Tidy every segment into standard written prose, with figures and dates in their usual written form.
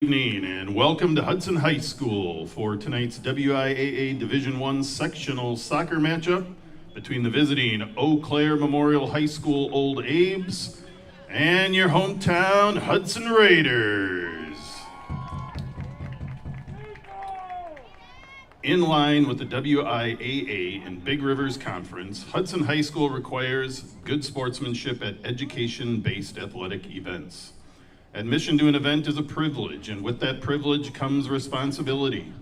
Evening and welcome to Hudson High School for tonight's WIAA Division I sectional soccer matchup between the visiting Eau Claire Memorial High School Old Abes and your hometown Hudson Raiders. In line with the WIAA and Big Rivers Conference, Hudson High School requires good sportsmanship at education-based athletic events. Admission to an event is a privilege, and with that privilege comes responsibility.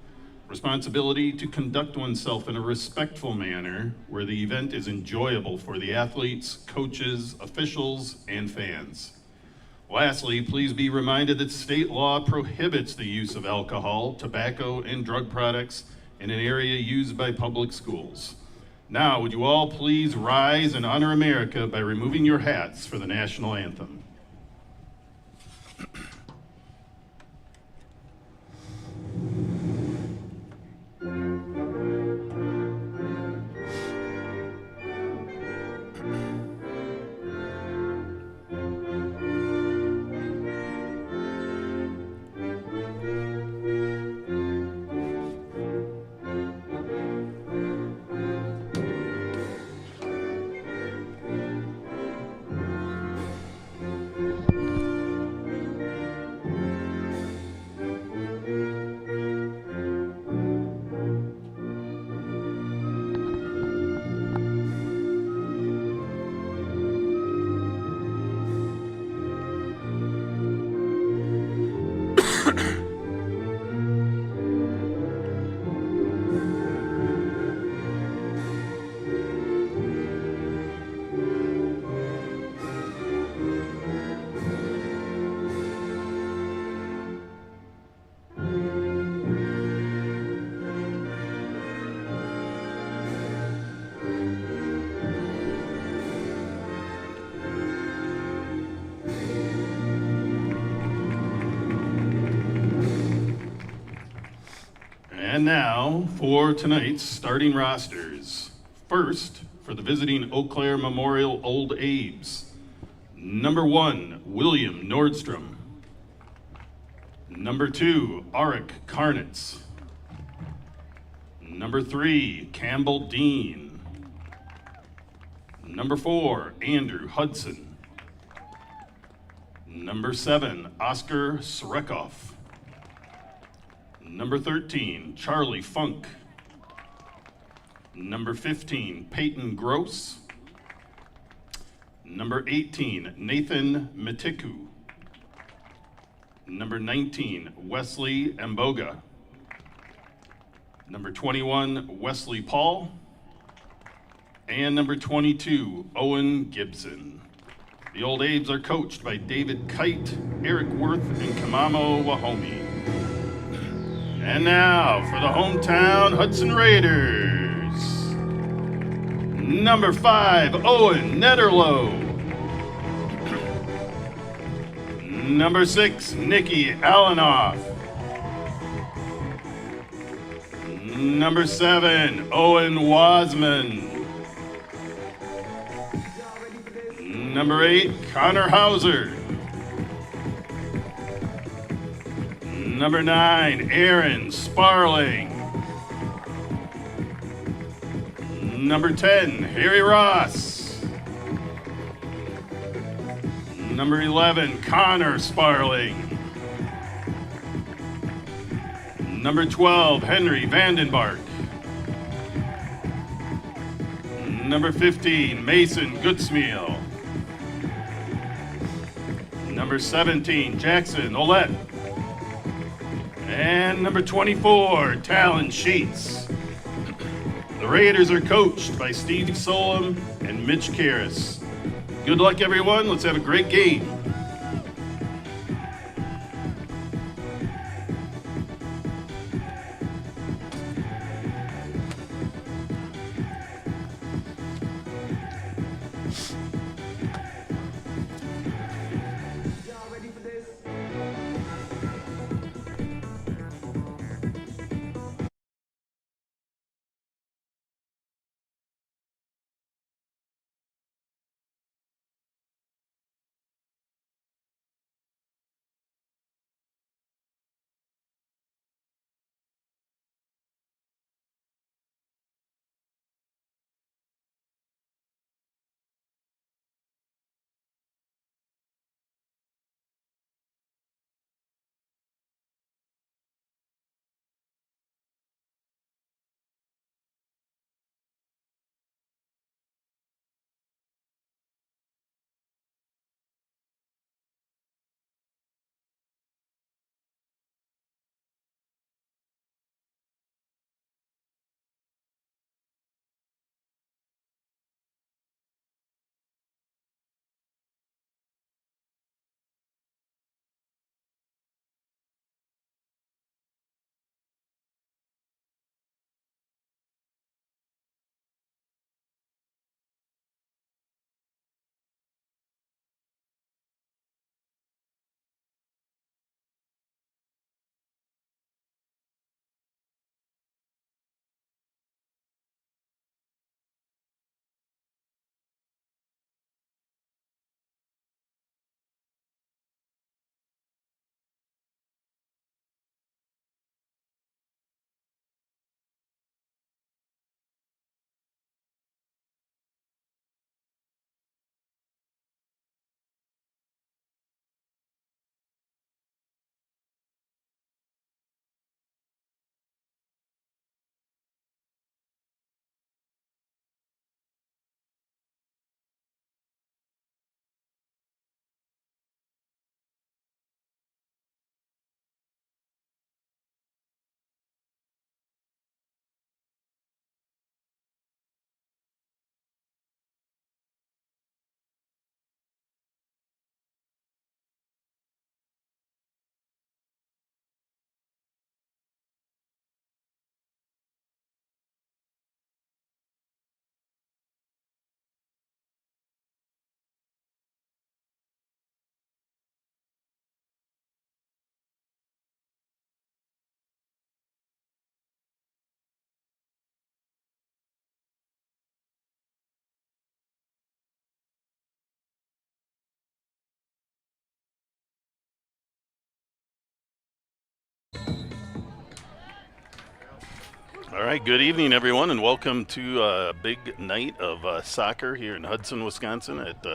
Responsibility to conduct oneself in a respectful manner where the event is enjoyable for the athletes, coaches, officials, and fans. Lastly, please be reminded that state law prohibits the use of alcohol, tobacco, and drug products in an area used by public schools. Now, would you all please rise and honor America by removing your hats for the national anthem? And now for tonight's starting rosters. First, for the visiting Eau Claire Memorial Old Abes. Number 1, William Nordstrom. Number 2, Arik Karnitz. Number 3, Campbell Dean. Number 4, Andrew Hudson. Number 7, Oscar Srekoff. Number 13, Charlie Funk. Number 15, Peyton Gross. Number 18, Nathan Mitiku. Number 19, Wesley Mboga. Number 21, Wesley Paul. And number 22, Owen Gibson. The Old Abes are coached by David Kite, Eric Worth, and Kamamo Wahomie. And now for the hometown Hudson Raiders. Number 5, Owen Netterlow. Number 6, Nikki Alanoff. Number 7, Owen Wasman. Number 8, Connor Hauser. Number 9, Aaron Sparling. Number 10, Harry Ross. Number 11, Connor Sparling. Number 12, Henry Vandenbark. Number 15, Mason Goodsmeal. Number 17, Jackson Olette. And number 24, Talon Sheets. The Raiders are coached by Steve Solom and Mitch Karras. Good luck, everyone. Let's have a great game. All right, good evening, everyone, and welcome to a big night of soccer here in Hudson, Wisconsin at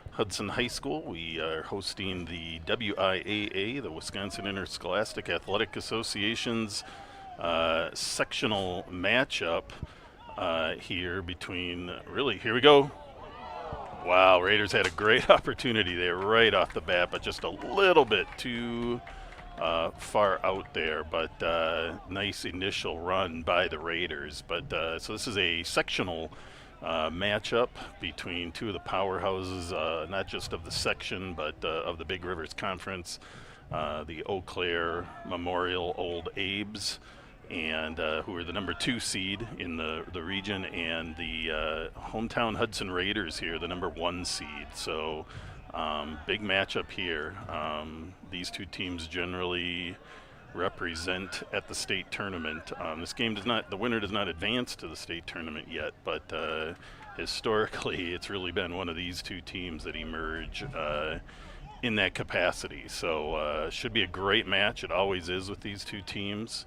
Hudson High School. We are hosting the WIAA, the Wisconsin Interscholastic Athletic Association's sectional matchup here between, here we go. Wow, Raiders had a great opportunity there right off the bat, but just a little bit too far out there, but nice initial run by the Raiders. But so this is a sectional matchup between two of the powerhouses, not just of the section, but of the Big Rivers Conference, the Eau Claire Memorial Old Abes, and who are the number 2 seed in the region, and the hometown Hudson Raiders here, the number 1 seed. So big matchup here. These two teams generally represent at the state tournament. This game the winner does not advance to the state tournament yet, but historically it's really been one of these two teams that emerge in that capacity. So should be a great match. It always is with these two teams.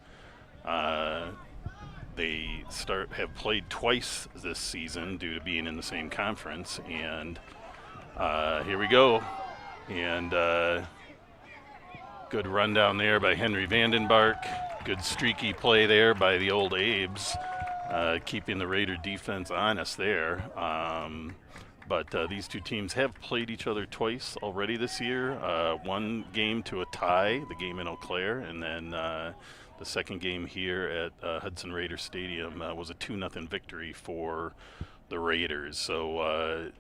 They have played twice this season due to being in the same conference, and here we go. And good run down there by Henry Vandenbark. Good streaky play there by the Old Abes, keeping the Raider defense honest there. But these two teams have played each other twice already this year. One game to a tie, the game in Eau Claire, and then the second game here at Hudson Raider Stadium was a 2-0 victory for the Raiders. So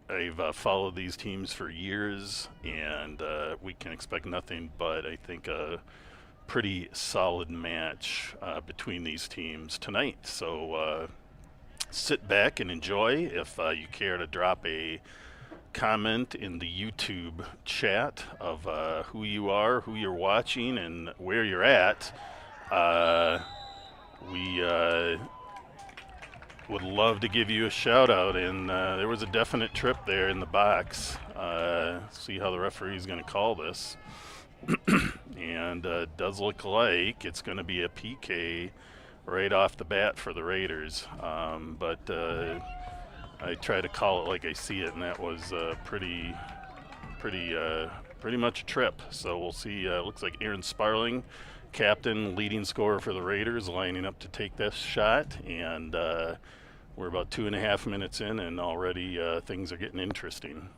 I've followed these teams for years, and we can expect nothing but, I think, a pretty solid match between these teams tonight. So sit back and enjoy. If you care to drop a comment in the YouTube chat of who you are, who you're watching, and where you're at, we would love to give you a shout out. And there was a definite trip there in the box. See how the referee is going to call this. And it does look like it's going to be a PK right off the bat for the Raiders. But I try to call it like I see it, and that was pretty much a trip. So we'll see. Looks like Aaron Sparling, captain, leading scorer for the Raiders, lining up to take this shot. And we're about 2.5 minutes in, and already things are getting interesting.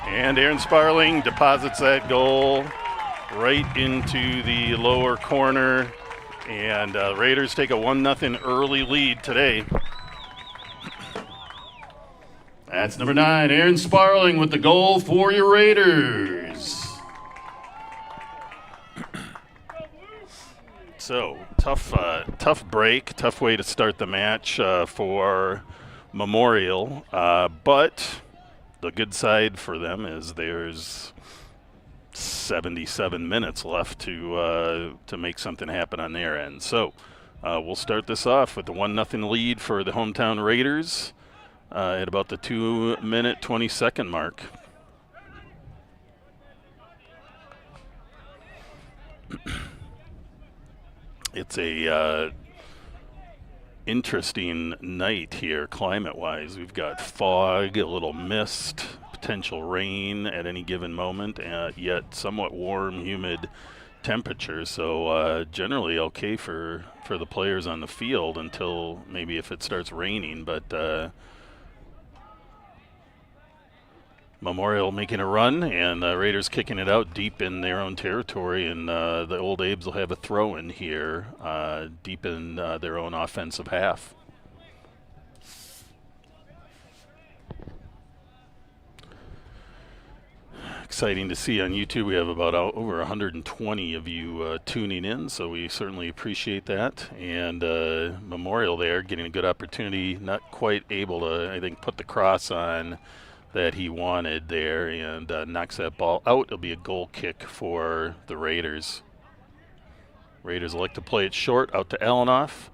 And Aaron Sparling deposits that goal right into the lower corner. And Raiders take a 1-0 early lead today. That's number 9, Aaron Sparling with the goal for your Raiders. So, tough break, tough way to start the match for Memorial. But the good side for them is there's 77 minutes left to make something happen on their end. So we'll start this off with the 1-0 lead for the hometown Raiders at about the 2-minute, 20-second mark. It's a interesting night here climate-wise. We've got fog, a little mist, potential rain at any given moment, yet somewhat warm, humid temperatures. So generally okay for the players on the field until maybe if it starts raining. But Memorial making a run, and the Raiders kicking it out deep in their own territory, and the Old Abes will have a throw in here deep in their own offensive half. Exciting to see on YouTube. We have about over 120 of you tuning in, so we certainly appreciate that. And Memorial there getting a good opportunity, not quite able to, I think, put the cross on that he wanted there, and knocks that ball out. It'll be a goal kick for the Raiders. Raiders like to play it short out to Allenoff.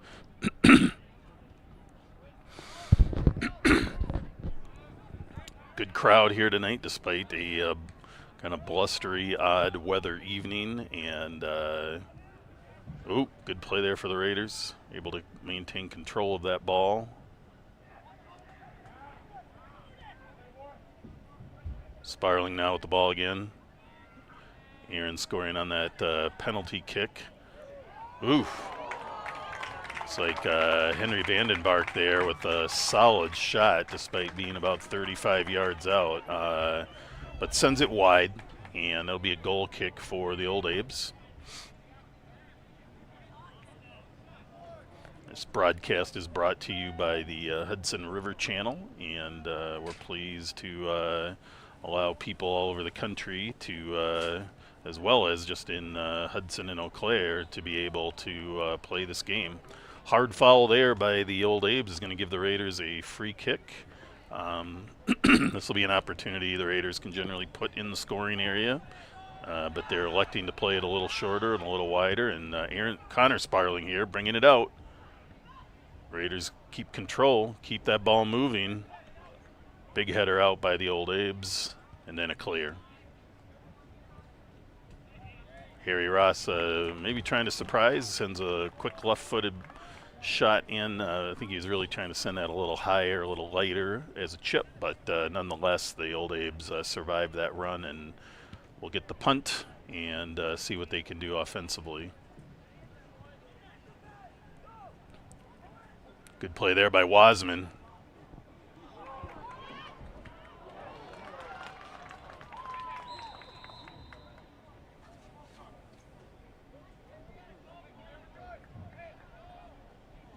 Good crowd here tonight, despite a kind of blustery, odd weather evening. And good play there for the Raiders. Able to maintain control of that ball. Spiraling now with the ball again. Aaron scoring on that penalty kick. Oof. It's like Henry Vandenbark there with a solid shot despite being about 35 yards out. But sends it wide, and it'll be a goal kick for the Old Abes. This broadcast is brought to you by the Hudson River Channel, and we're pleased to allow people all over the country to, as well as just in Hudson and Eau Claire, to be able to play this game. Hard foul there by the Old Abes is going to give the Raiders a free kick. This will be an opportunity the Raiders can generally put in the scoring area, but they're electing to play it a little shorter and a little wider, and Aaron Connor spiraling here, bringing it out. Raiders keep control, keep that ball moving. Big header out by the Old Abes, and then a clear. Harry Ross maybe trying to surprise, sends a quick left-footed shot in. I think he was really trying to send that a little higher, a little lighter as a chip, but nonetheless, the Old Abes survived that run, and we'll get the punt and see what they can do offensively. Good play there by Wasman.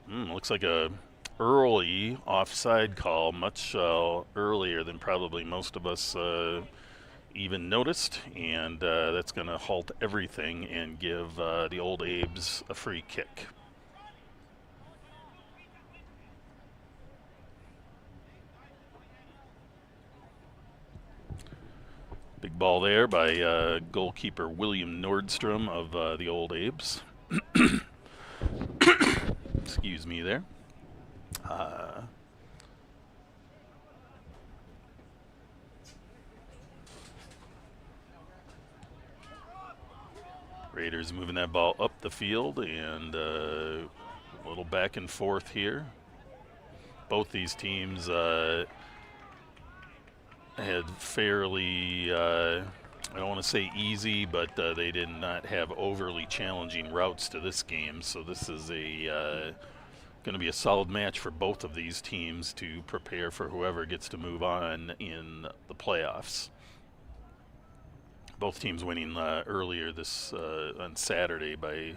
Looks like a early offside call, much earlier than probably most of us even noticed, and that's going to halt everything and give the Old Abes a free kick. Big ball there by goalkeeper William Nordstrom of the Old Abes. Excuse me there. Raiders moving that ball up the field, and a little back and forth here. Both these teams had fairly, I don't want to say easy, but they did not have overly challenging routes to this game. So this is going to be a solid match for both of these teams to prepare for whoever gets to move on in the playoffs. Both teams winning earlier this on Saturday by,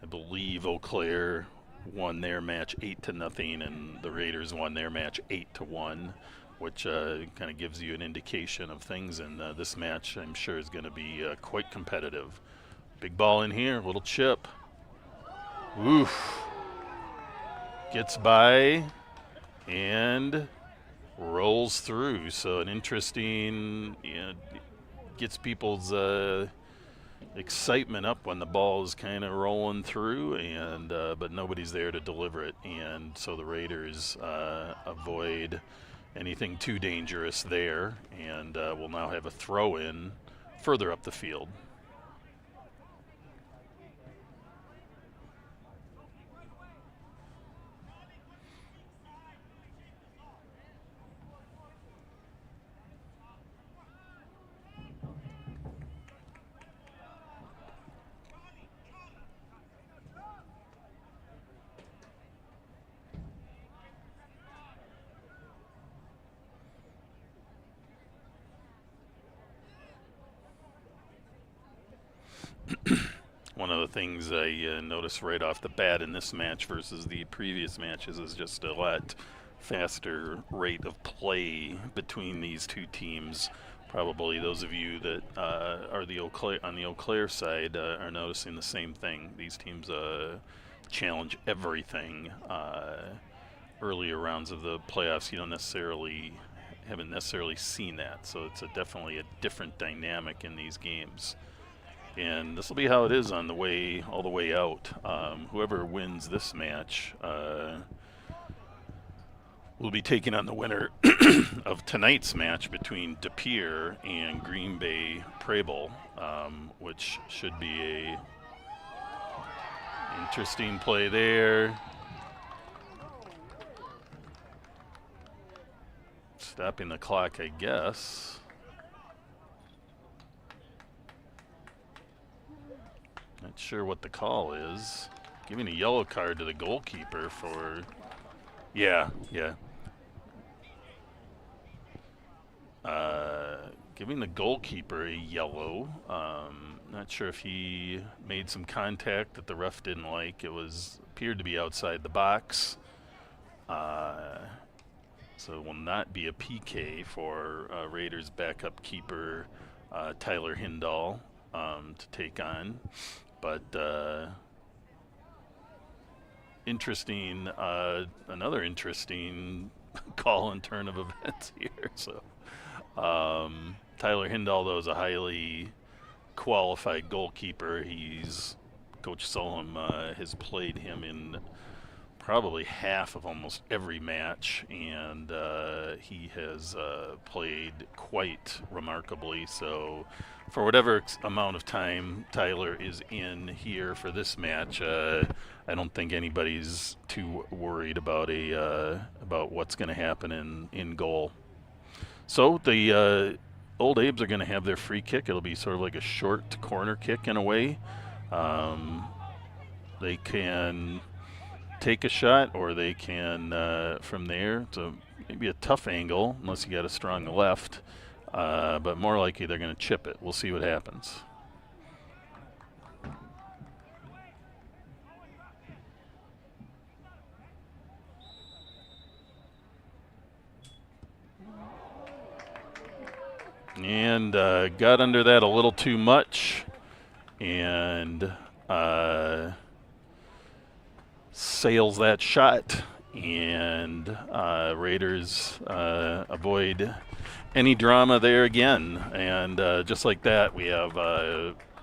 I believe, Eau Claire won their match 8-0, and the Raiders won their match 8-1. Which kind of gives you an indication of things, and this match, I'm sure, is going to be quite competitive. Big ball in here, little chip. Oof. Gets by and rolls through. So an interesting, gets people's excitement up when the ball is kind of rolling through, and but nobody's there to deliver it, and so the Raiders avoid anything too dangerous there, and we'll now have a throw-in further up the field. One of the things I noticed right off the bat in this match versus the previous matches is just a lot faster rate of play between these two teams. Probably those of you that are on the Eau Claire side are noticing the same thing. These teams challenge everything. Earlier rounds of the playoffs, you haven't necessarily seen that. So it's definitely a different dynamic in these games. And this will be how it is all the way out. Whoever wins this match will be taking on the winner of tonight's match between De Pere and Green Bay Preble, which should be a interesting play there. Stopping the clock, I guess. Not sure what the call is. Giving a yellow card to the goalkeeper for, yeah. Giving the goalkeeper a yellow. Not sure if he made some contact that the ref didn't like. It appeared to be outside the box. So it will not be a PK for Raiders backup keeper Tyler Hindall to take on. But interesting, another interesting call and turn of events here. So Tyler Hindall, though, is a highly qualified goalkeeper. Coach Solheim has played him in probably half of almost every match, and he has played quite remarkably. So for whatever amount of time Tyler is in here for this match, I don't think anybody's too worried about about what's going to happen in goal. So the Old Abes are going to have their free kick. It'll be sort of like a short corner kick in a way. They can take a shot, or they can from there. So maybe a tough angle unless you got a strong left, but more likely they're going to chip it. We'll see what happens. And got under that a little too much, and sails that shot, and Raiders avoid any drama there again. And just like that, we have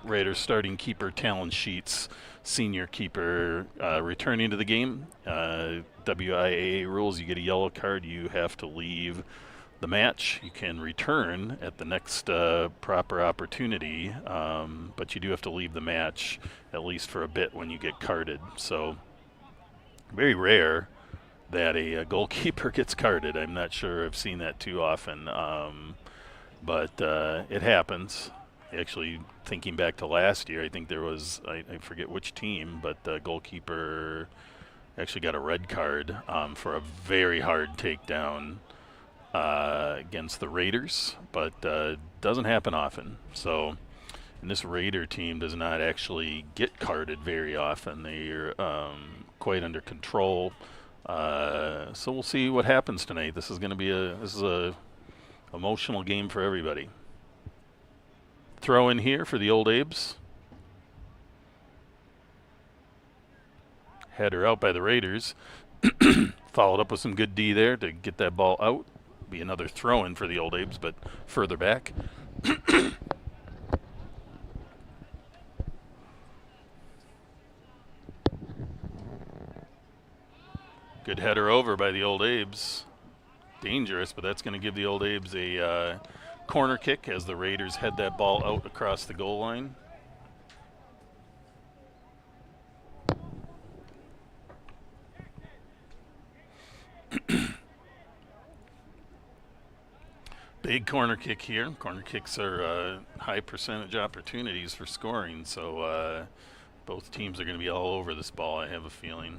Raiders starting keeper Talon Sheets, senior keeper, returning to the game. WIAA rules: you get a yellow card, you have to leave the match. You can return at the next proper opportunity, but you do have to leave the match at least for a bit when you get carded. So very rare that a goalkeeper gets carded. I'm not sure I've seen that too often, but it happens. Actually, thinking back to last year, I think there was, I forget which team, but the goalkeeper actually got a red card for a very hard takedown against the Raiders, but doesn't happen often. So, and this Raider team does not actually get carded very often. They're quite under control. So we'll see what happens tonight. This is going to be a emotional game for everybody. Throw in here for the Old Abes. Header out by the Raiders. Followed up with some good D there to get that ball out. Be another throw-in for the Old Abes, but further back. Good header over by the Old Abes. Dangerous, but that's going to give the Old Abes a corner kick as the Raiders head that ball out across the goal line. Big corner kick here. Corner kicks are high percentage opportunities for scoring, so both teams are going to be all over this ball, I have a feeling.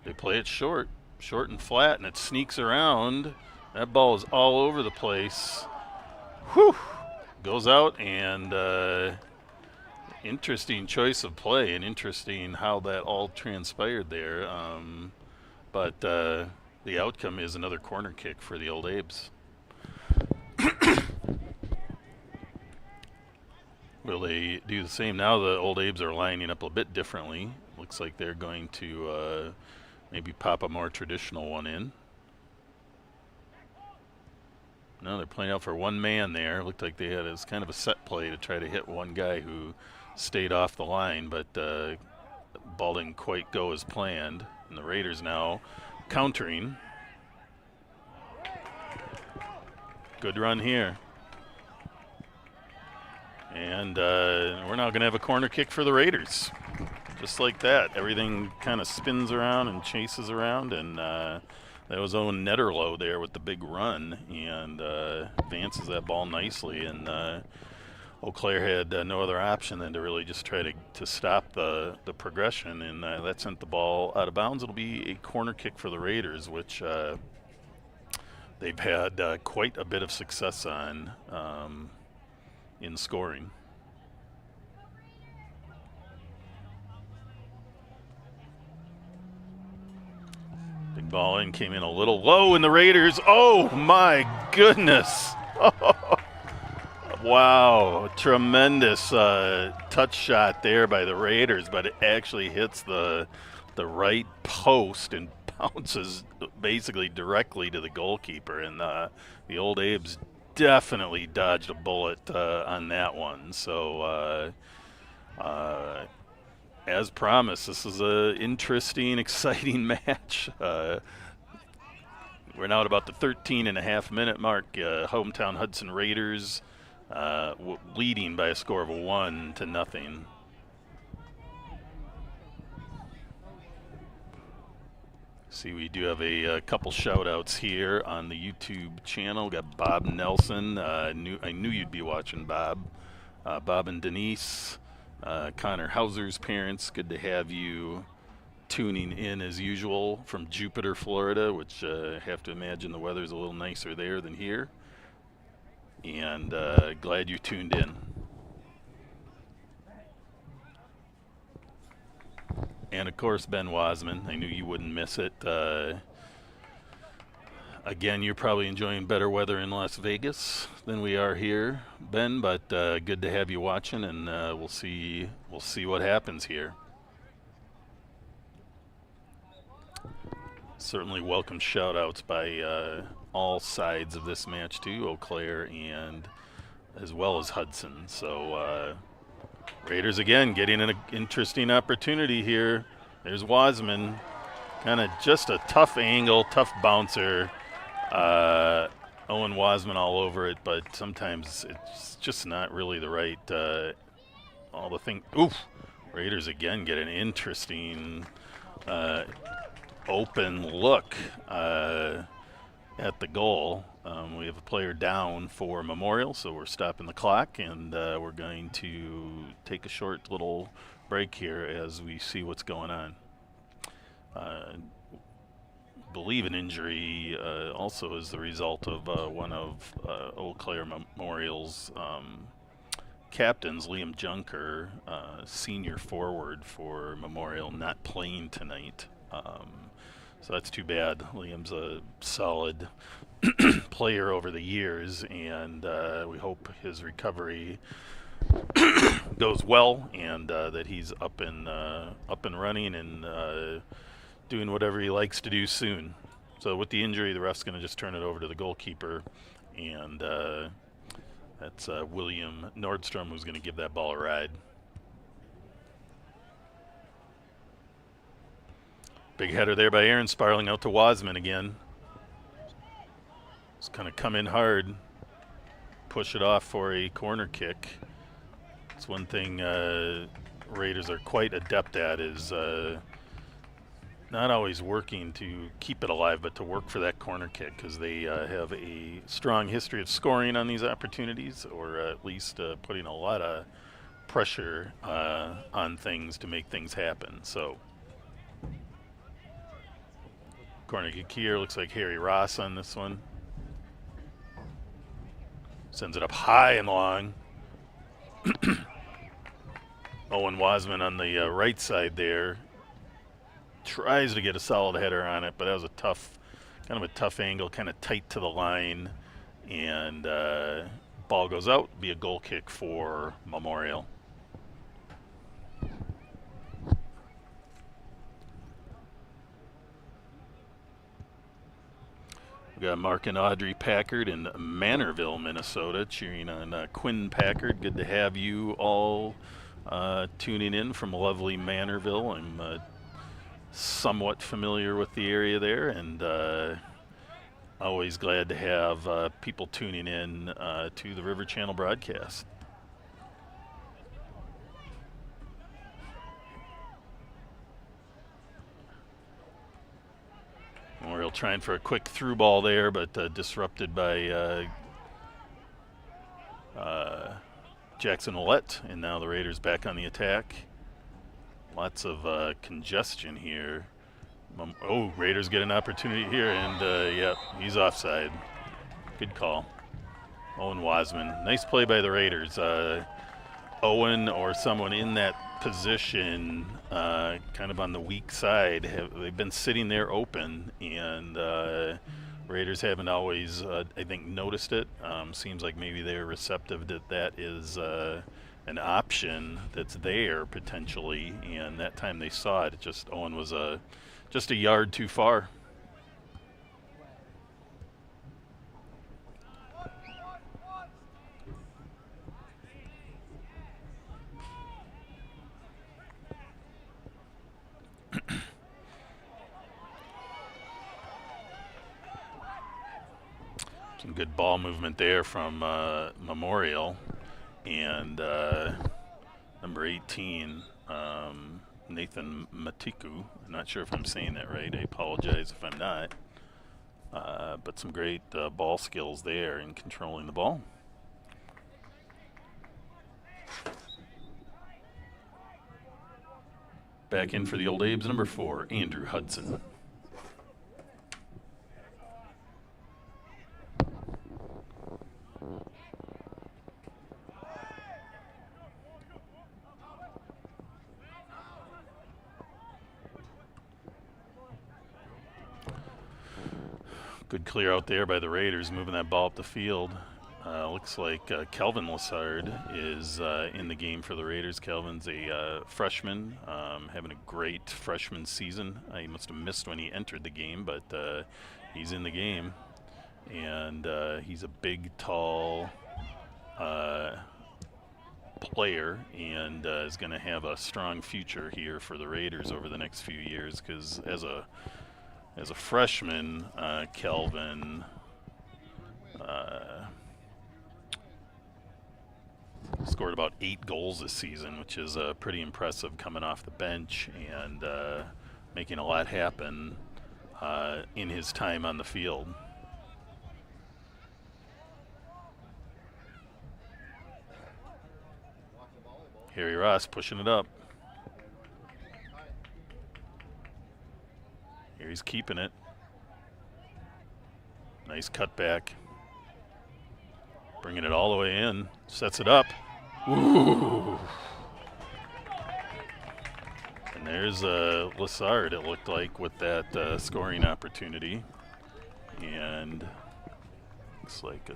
They play it short and flat, and it sneaks around. That ball is all over the place. Whew! Goes out, and interesting choice of play, and interesting how that all transpired there. But the outcome is another corner kick for the Old Abes. Will they do the same now? The Old Abes are lining up a bit differently. Looks like they're going to maybe pop a more traditional one in. No, they're playing out for one man there. Looked like they had as kind of a set play to try to hit one guy who stayed off the line, but ball didn't quite go as planned. And the Raiders now countering. Good run here. And we're now going to have a corner kick for the Raiders. Just like that. Everything kind of spins around and chases around. And that was Owen Netterlow there with the big run. And advances that ball nicely. And Eau Claire had no other option than to really just try to stop the progression. And that sent the ball out of bounds. It'll be a corner kick for the Raiders, which they've had quite a bit of success on in scoring. Big ball in, came in a little low, and the Raiders, oh my goodness. Wow, tremendous touch shot there by the Raiders, but it actually hits the right post and bounces basically directly to the goalkeeper, and the old Abes definitely dodged a bullet on that one. So as promised, this is an interesting, exciting match. We're now at about the 13.5-minute mark. Hometown Hudson Raiders leading by a score of 1-0. See, we do have a couple shout-outs here on the YouTube channel. We got Bob Nelson. I knew you'd be watching, Bob. Bob and Denise. Connor Hauser's parents. Good to have you tuning in as usual from Jupiter, Florida, which I have to imagine the weather's a little nicer there than here. And glad you tuned in. And of course, Ben Wasman. I knew you wouldn't miss it. Again, you're probably enjoying better weather in Las Vegas than we are here, Ben. But good to have you watching, and we'll see what happens here. Certainly welcome shout-outs by all sides of this match too, Eau Claire and as well as Hudson. So Raiders again getting an interesting opportunity here. There's Wasman, kind of just a tough angle, tough bouncer. Owen Wasman all over it, but sometimes it's just not really the right all the thing. Oof! Raiders again get an interesting open look at the goal. We have a player down for Memorial, so we're stopping the clock, and we're going to take a short little break here as we see what's going on. Believe an injury also is the result of one of Eau Claire Memorial's captains, Liam Junker, senior forward for Memorial, not playing tonight. So that's too bad. Liam's a solid player over the years, and we hope his recovery goes well, and that he's up and running and doing whatever he likes to do soon. So with the injury, the ref's going to just turn it over to the goalkeeper, and that's William Nordstrom, who's going to give that ball a ride. Big header there by Aaron, spiraling out to Wasman again. Just kind of come in hard, push it off for a corner kick. It's one thing Raiders are quite adept at, is not always working to keep it alive, but to work for that corner kick, because they have a strong history of scoring on these opportunities, or at least putting a lot of pressure on things to make things happen. So corner kick here, looks like Harry Ross on this one. Sends it up high and long. Owen Wasman on the right side there. Tries to get a solid header on it, but that was a kind of a tough angle, kind of tight to the line. And ball goes out, be a goal kick for Memorial. We got Mark and Audrey Packard in Manorville, Minnesota, cheering on Quinn Packard. Good to have you all tuning in from lovely Manorville. I'm somewhat familiar with the area there, and always glad to have people tuning in to the River Channel broadcast. Memorial trying for a quick through ball there, but disrupted by Jackson Ouellette, and now the Raiders back on the attack. Lots of congestion here. Raiders get an opportunity here, and yep, he's offside. Good call. Owen Wasman. Nice play by the Raiders. Owen or someone in that position, kind of on the weak side, they've been sitting there open, and Raiders haven't always, I think, noticed it. Seems like maybe they're receptive that is an option that's there potentially, and that time they saw it, Owen was just a yard too far. Some good ball movement there from Memorial, and number 18, Nathan Matiku. I'm not sure if I'm saying that right. I apologize if I'm not. But some great ball skills there in controlling the ball. Back in for the Old Abes, number 4, Andrew Hudson. Good clear out there by the Raiders, moving that ball up the field. Looks like Kelvin Lassard is in the game for the Raiders. Kelvin's a freshman, having a great freshman season. He must have missed when he entered the game, but he's in the game. And he's a big, tall player, and is going to have a strong future here for the Raiders over the next few years, because as a freshman, Kelvin scored about 8 goals this season, which is pretty impressive coming off the bench, and making a lot happen in his time on the field. Harry Ross pushing it up. Here he's keeping it. Nice cutback. Bringing it all the way in. Sets it up. Ooh. And there's Lassard, it looked like, with that scoring opportunity. And looks like a...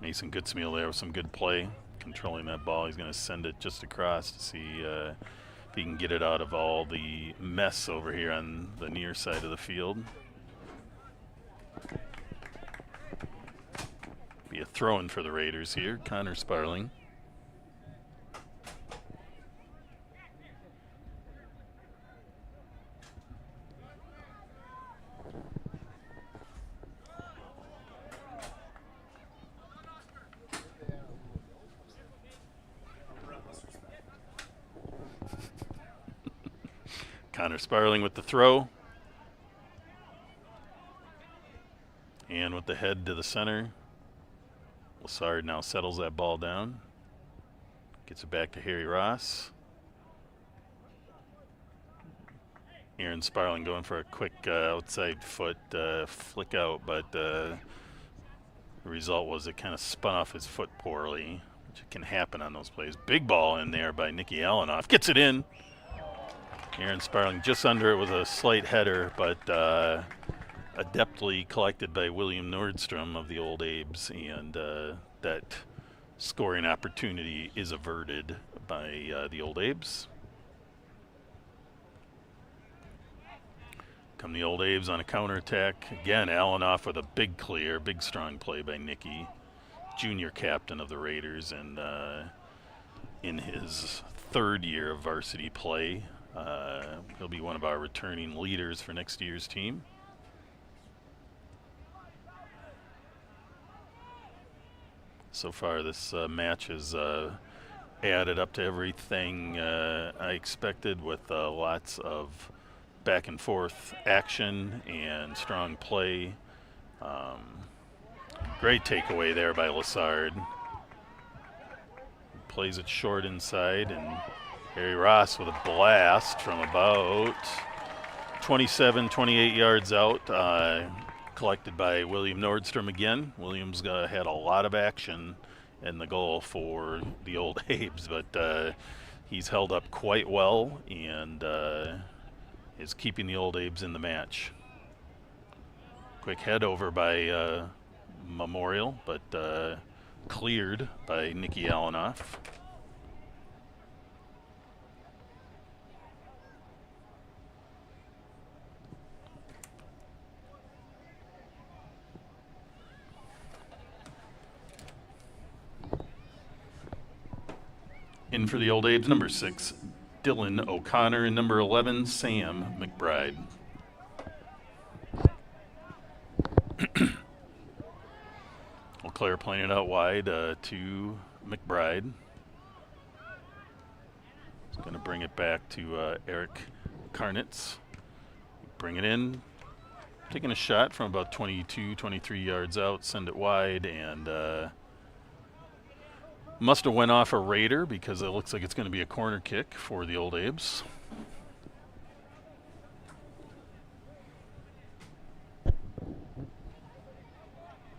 Mason Goodsmeal there with some good play, controlling that ball. He's going to send it just across to see if he can get it out of all the mess over here on the near side of the field. Be a throw-in for the Raiders here. Connor Sparling. Connor Sparling with the throw. And with the head to the center. Lassard now settles that ball down. Gets it back to Harry Ross. Aaron Sparling going for a quick outside foot flick out, but the result was it kind of spun off his foot poorly, which can happen on those plays. Big ball in there by Nicky Allenoff. Gets it in. Aaron Sparling just under it with a slight header, but adeptly collected by William Nordstrom of the Old Abes, and that scoring opportunity is averted by the Old Abes. Come the Old Abes on a counterattack. Again, Allen off with a big clear, big strong play by Nicky, junior captain of the Raiders, and in his third year of varsity play. He'll be one of our returning leaders for next year's team. So far, this match has added up to everything I expected, with lots of back and forth action and strong play. Great takeaway there by Lassard. Plays it short inside, and Harry Ross with a blast from about 27, 28 yards out, collected by William Nordstrom again. Williams had a lot of action in the goal for the Old Abes, but he's held up quite well and is keeping the Old Abes in the match. Quick head over by Memorial, but cleared by Nicky Allenoff. In for the Old Abes, number 6, Dylan O'Connor, and number 11, Sam McBride. Claire playing it out wide to McBride. He's going to bring it back to Eric Karnitz. Bring it in. Taking a shot from about 22, 23 yards out. Send it wide, and must have went off a Raider, because it looks like it's going to be a corner kick for the Old Abes.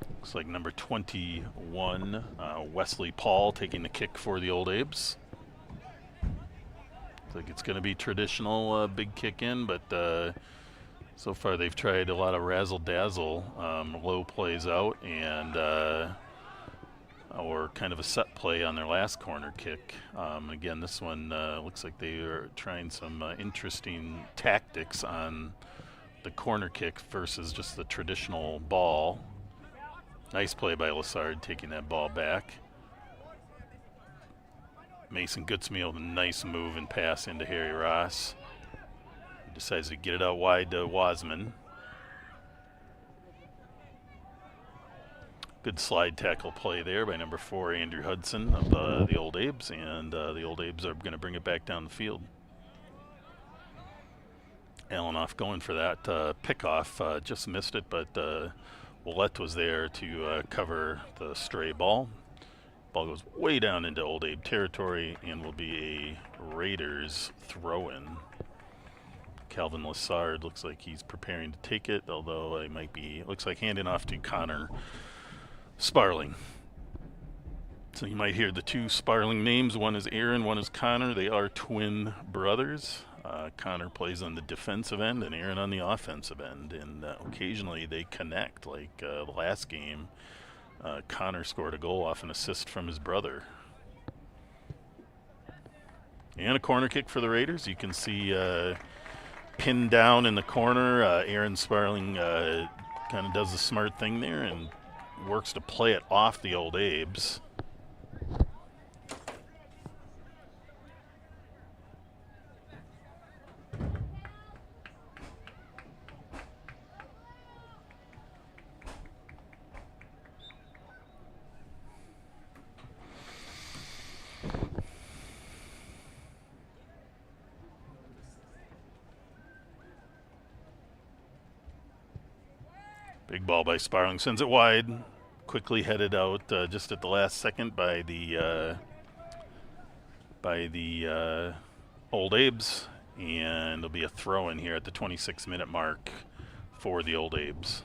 Looks like number 21, Wesley Paul, taking the kick for the Old Abes. Looks like it's going to be traditional big kick in, but so far they've tried a lot of razzle-dazzle, low plays out, and or kind of a set play on their last corner kick. Again, this one looks like they are trying some interesting tactics on the corner kick versus just the traditional ball. Nice play by Lassard, taking that ball back. Mason Goodsmeal with a nice move and pass into Harry Ross. He decides to get it out wide to Wasman. Good slide tackle play there by number 4, Andrew Hudson of the Old Abes, and the Old Abes are going to bring it back down the field. Allenoff going for that pickoff, just missed it, but Willett was there to cover the stray ball. Ball goes way down into Old Abe territory and will be a Raiders throw-in. Calvin Lassard looks like he's preparing to take it, although it might be, looks like handing off to Connor Sparling. So you might hear the two Sparling names. One is Aaron, one is Connor. They are twin brothers. Connor plays on the defensive end and Aaron on the offensive end, and occasionally they connect. Like the last game, Connor scored a goal off an assist from his brother. And a corner kick for the Raiders. You can see pinned down in the corner. Aaron Sparling kind of does the smart thing there and works to play it off the Old Abes. Big ball by Sparling, sends it wide. Quickly headed out just at the last second by the Old Abes, and it'll be a throw-in here at the 26-minute mark for the Old Abes.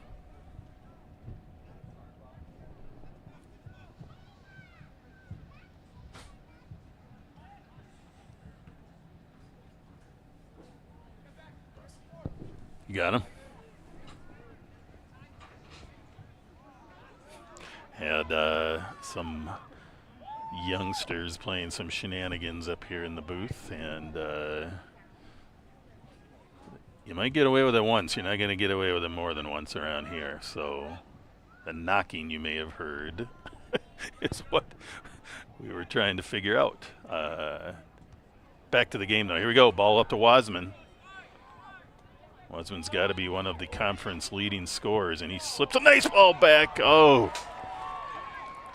got him. Had some youngsters playing some shenanigans up here in the booth, and you might get away with it once. You're not going to get away with it more than once around here. So the knocking you may have heard is what we were trying to figure out. Back to the game, though. Here we go. Ball up to Wasman. Wasman's got to be one of the conference leading scorers, and he slips a nice ball back. Oh,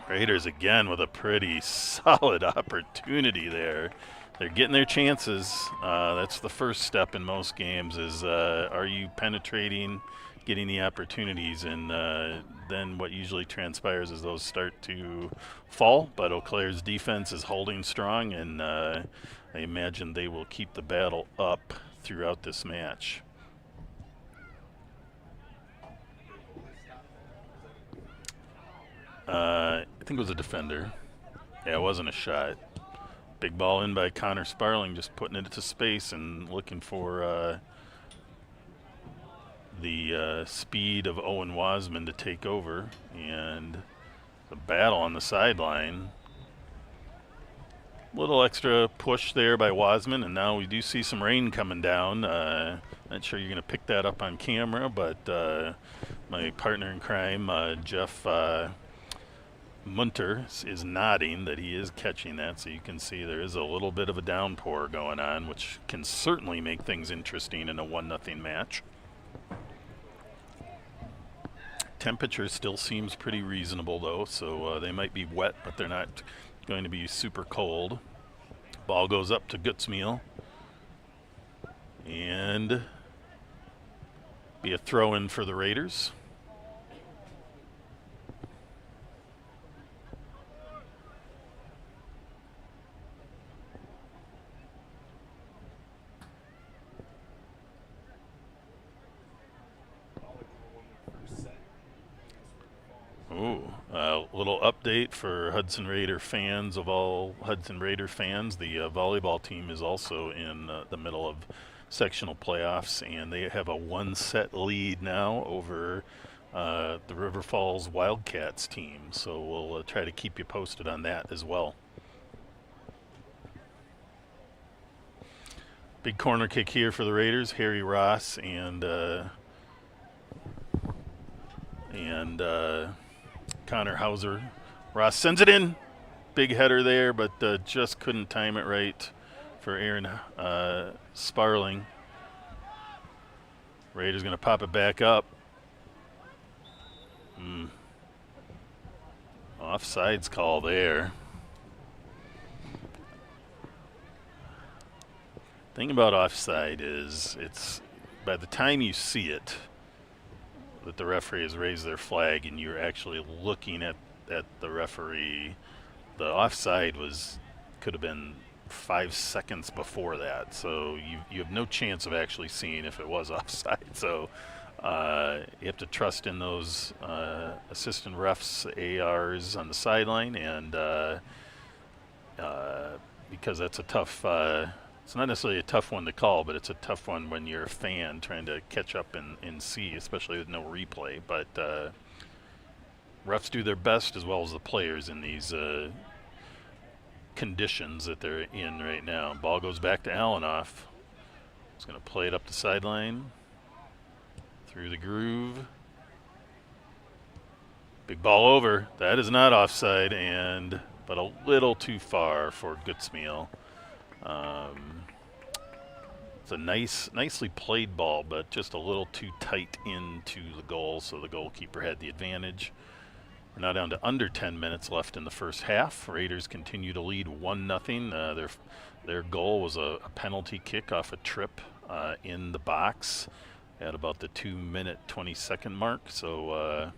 Raiders again with a pretty solid opportunity there. They're getting their chances. That's the first step in most games is are you penetrating, getting the opportunities, and then what usually transpires is those start to fall. But Eau Claire's defense is holding strong, and I imagine they will keep the battle up throughout this match. I think it was a defender. Yeah, it wasn't a shot. Big ball in by Connor Sparling, just putting it into space and looking for the speed of Owen Wasman to take over. And the battle on the sideline. Little extra push there by Wasman, and now we do see some rain coming down. Not sure you're going to pick that up on camera, but my partner in crime, Jeff Munter, is nodding that he is catching that, so you can see there is a little bit of a downpour going on, which can certainly make things interesting in a 1-0 match. Temperature still seems pretty reasonable, though, so they might be wet, but they're not going to be super cold. Ball goes up to Gutzmeal, and be a throw-in for the Raiders. Ooh, a little update for Hudson Raider fans of all Hudson Raider fans. The volleyball team is also in the middle of sectional playoffs, and they have a 1-set lead now over the River Falls Wildcats team. So we'll try to keep you posted on that as well. Big corner kick here for the Raiders. Harry Ross and Connor Hauser. Ross sends it in. Big header there, but just couldn't time it right for Aaron Sparling. Raiders going to pop it back up. Offsides call there. Thing about offside is it's by the time you see it that the referee has raised their flag and you're actually looking at the referee, the offside could have been 5 seconds before that. So you have no chance of actually seeing if it was offside. So you have to trust in those assistant refs, ARs on the sideline, and because that's a tough it's not necessarily a tough one to call, but it's a tough one when you're a fan trying to catch up and see, especially with no replay. But refs do their best, as well as the players, in these conditions that they're in right now. Ball goes back to Allenoff. He's going to play it up the sideline, through the groove. Big ball over. That is not offside, but a little too far for Gutzmeal. It's a nicely played ball, but just a little too tight into the goal, so the goalkeeper had the advantage. We're now down to under 10 minutes left in the first half. Raiders continue to lead 1-0. Their goal was a penalty kick off a trip in the box at about the 2-minute 20-second mark. So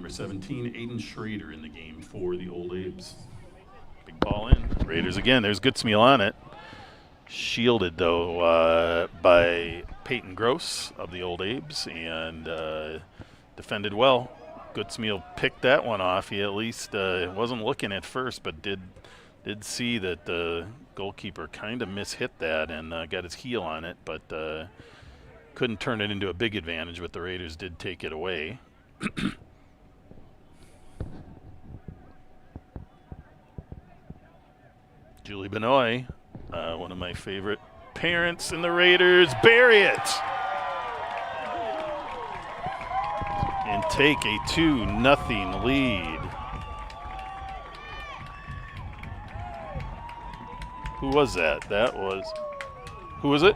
Number 17, Aiden Schrader in the game for the Old Abes. Big ball in. Raiders again. There's Gutzmeal on it. Shielded, though, by Peyton Gross of the Old Abes, and defended well. Goodsmeal picked that one off. He at least wasn't looking at first, but did see that the goalkeeper kind of mishit that and got his heel on it, but couldn't turn it into a big advantage, but the Raiders did take it away. Julie Benoit, one of my favorite parents in the Raiders, bury it! And take a 2-0 lead. Who was that? Who was it?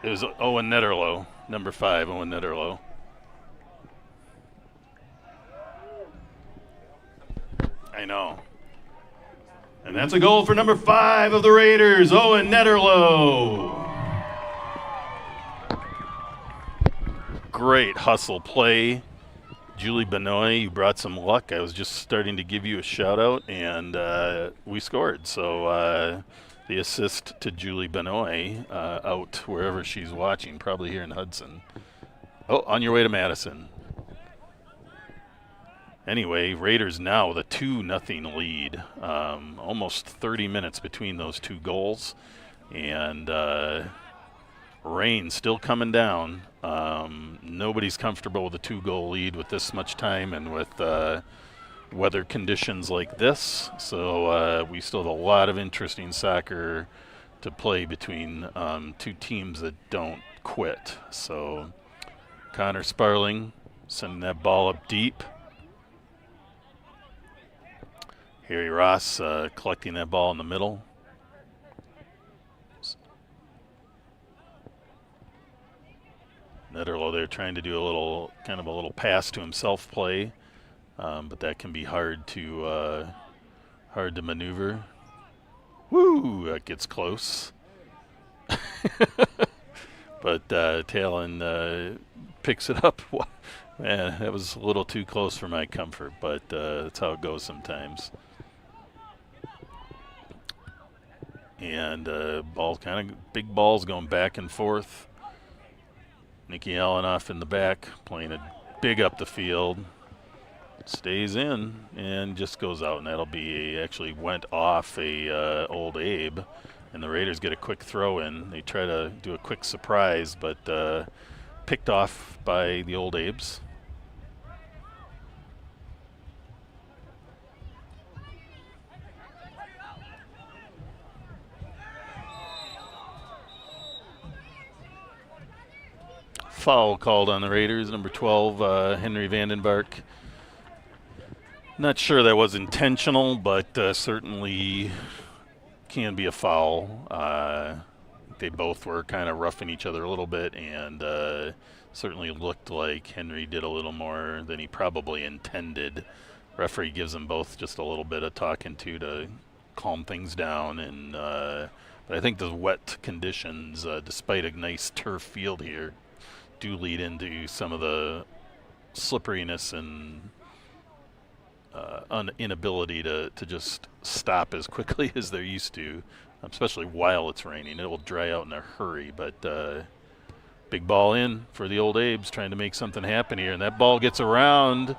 It was Owen Netterlow, number 5, Owen Netterlow. I know. And that's a goal for number 5 of the Raiders, Owen Netterlow. Great hustle play. Julie Benoit, you brought some luck. I was just starting to give you a shout out, and we scored. So the assist to Julie Benoit out wherever she's watching, probably here in Hudson. Oh, on your way to Madison. Anyway, Raiders now with a 2-0 lead. Almost 30 minutes between those two goals. And rain still coming down. Nobody's comfortable with a 2-goal lead with this much time and with weather conditions like this. So we still have a lot of interesting soccer to play between two teams that don't quit. So Connor Sparling sending that ball up deep. Harry Ross collecting that ball in the middle. Netterlow there trying to do a little pass to himself play, but that can be hard to maneuver. Woo! That gets close. But Talon picks it up. Man, that was a little too close for my comfort, but that's how it goes sometimes. And big balls going back and forth. Nikki Allen off in the back, playing it big up the field. Stays in and just goes out, and that'll be actually went off a Old Abe, and the Raiders get a quick throw in. They try to do a quick surprise, but picked off by the Old Abes. Foul called on the Raiders, number 12, Henry Vandenbark. Not sure that was intentional, but certainly can be a foul. They both were kind of roughing each other a little bit, and certainly looked like Henry did a little more than he probably intended. Referee gives them both just a little bit of talking to calm things down, and but I think the wet conditions, despite a nice turf field here, do lead into some of the slipperiness and inability to just stop as quickly as they're used to, especially while it's raining. It will dry out in a hurry, but big ball in for the Old Abes, trying to make something happen here, and that ball gets around.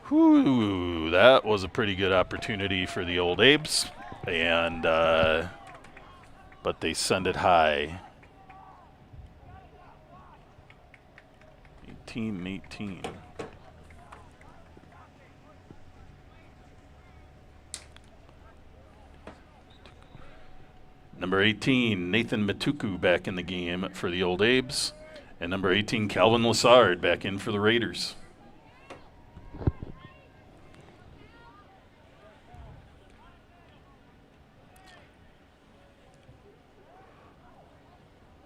Whew, that was a pretty good opportunity for the Old Abes, and but they send it high. 18. Number 18, Nathan Matuku back in the game for the Old Abes. And number 18, Calvin Lassard back in for the Raiders.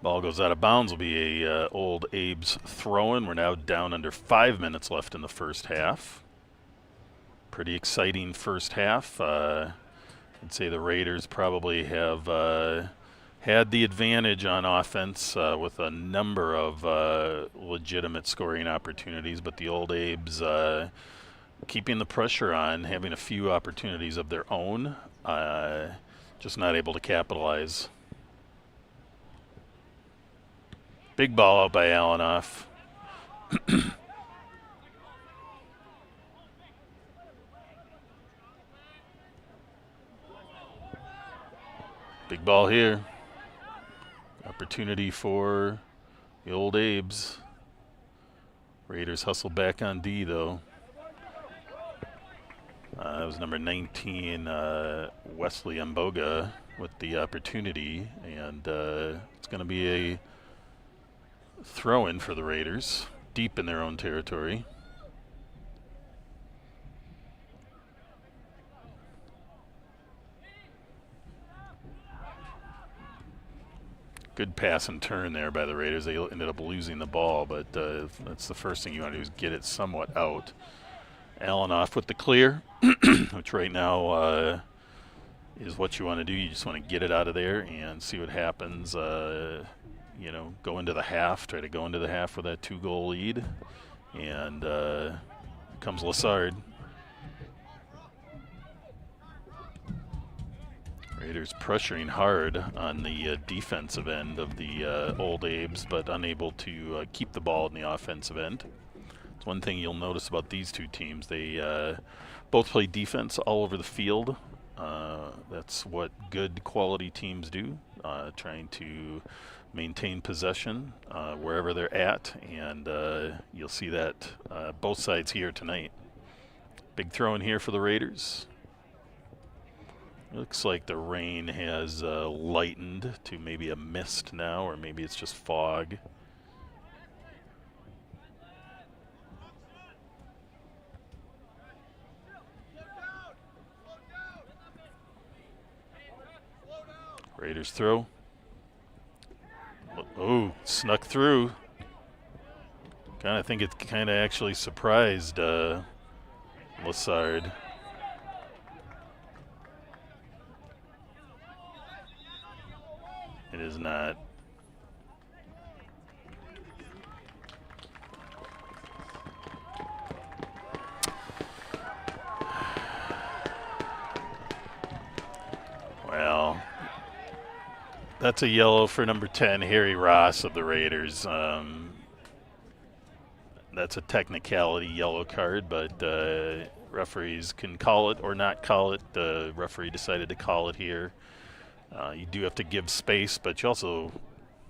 Ball goes out of bounds. Will be a Old Abes throw-in. We're now down under 5 minutes left in the first half. Pretty exciting first half. I'd say the Raiders probably have had the advantage on offense with a number of legitimate scoring opportunities, but the Old Abes keeping the pressure on, having a few opportunities of their own, just not able to capitalize. Big ball out by Allenoff. Big ball here. Opportunity for the Old Abes. Raiders hustle back on D, though. That was number 19, Wesley Mboga, with the opportunity. And it's going to be a throw-in for the Raiders, deep in their own territory. Good pass and turn there by the Raiders. They ended up losing the ball, but that's the first thing you want to do is get it somewhat out. Allen off with the clear, which right now is what you want to do. You just want to get it out of there and see what happens. You know, go into the half, try to go into the half with that 2-goal lead. And comes Lassard. Raiders pressuring hard on the defensive end of the Old Abes, but unable to keep the ball in the offensive end. It's one thing you'll notice about these two teams. They both play defense all over the field. That's what good quality teams do, trying to maintain possession wherever they're at, and you'll see that both sides here tonight. Big throw in here for the Raiders. Looks like the rain has lightened to maybe a mist now, or maybe it's just fog. Raiders throw. Oh, snuck through. I think it kind of actually surprised Lassard. It is not. Well, that's a yellow for number 10, Harry Ross of the Raiders. That's a technicality yellow card, but referees can call it or not call it. The referee decided to call it here. You do have to give space, but you also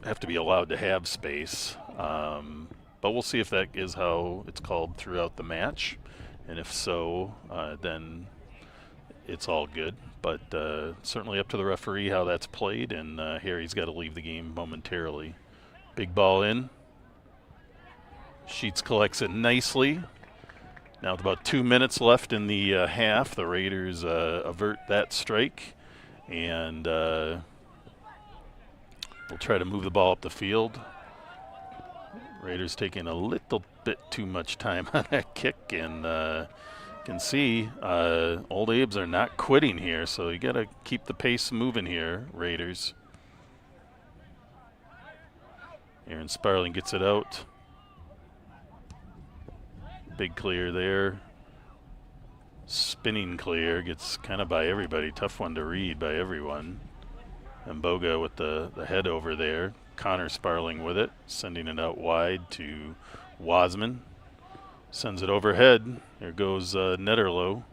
have to be allowed to have space. But we'll see if that is how it's called throughout the match. And if so, then it's all good. But certainly up to the referee how that's played, and Harry's got to leave the game momentarily. Big ball in. Sheets collects it nicely. Now with about 2 minutes left in the half, the Raiders avert that strike. And we'll try to move the ball up the field. Raiders taking a little bit too much time on that kick, and can see Old Abes are not quitting here, so you got to keep the pace moving here, Raiders. Aaron Sparling gets it out. Big clear there. Spinning clear, gets kind of by everybody. Tough one to read by everyone. And Mboga with the head over there. Connor Sparling with it, sending it out wide to Wasman. Sends it overhead. There goes Netterlow.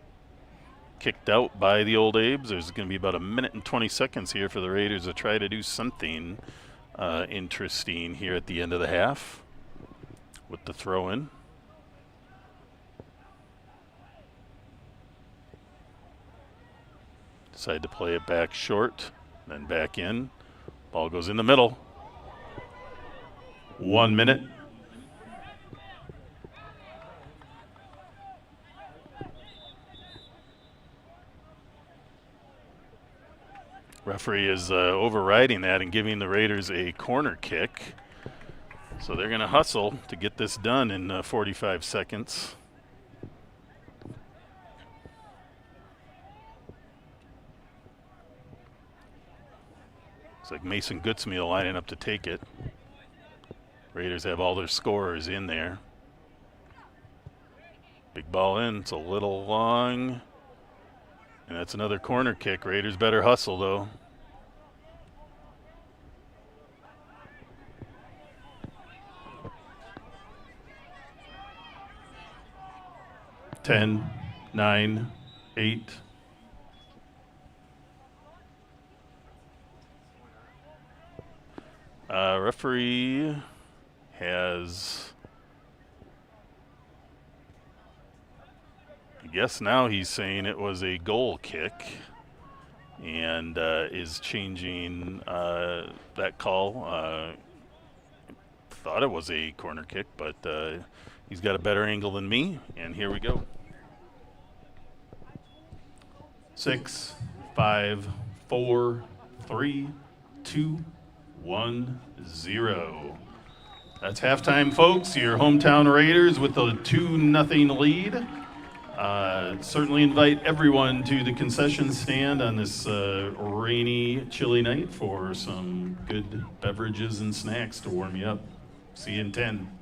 Kicked out by the Old Abes. There's going to be about 1 minute and 20 seconds here for the Raiders to try to do something interesting here at the end of the half with the throw-in. Decide to play it back short, then back in. Ball goes in the middle. 1 minute. Referee is overriding that and giving the Raiders a corner kick. So they're going to hustle to get this done in 45 seconds. Looks like Mason Goodsmeal lining up to take it. Raiders have all their scorers in there. Big ball in. It's a little long. And that's another corner kick. Raiders better hustle, though. 10, 9, 8. Referee has, I guess now he's saying it was a goal kick, and is changing that call. Thought it was a corner kick, but he's got a better angle than me, and here we go. 6, 5, 4, 3, 2, 1, 0. That's halftime, folks. Your hometown Raiders with a 2-0 lead. Certainly invite everyone to the concession stand on this rainy, chilly night for some good beverages and snacks to warm you up. See you in 10.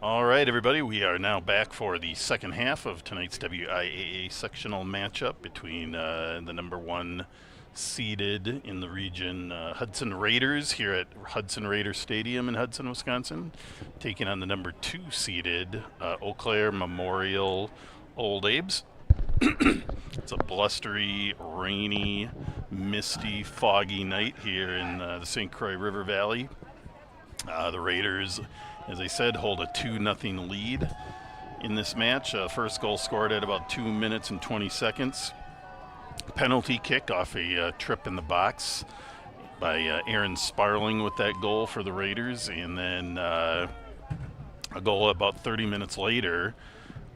All right, everybody, we are now back for the second half of tonight's WIAA sectional matchup between the number 1 seeded in the region Hudson Raiders here at Hudson Raider Stadium in Hudson, Wisconsin, taking on the number 2 seeded Eau Claire Memorial Old Abe's. It's a blustery, rainy, misty, foggy night here in the St. Croix River Valley. The Raiders, as I said, hold a 2-0 lead in this match. First goal scored at about 2 minutes and 20 seconds. Penalty kick off a trip in the box by Aaron Sparling with that goal for the Raiders. And then a goal about 30 minutes later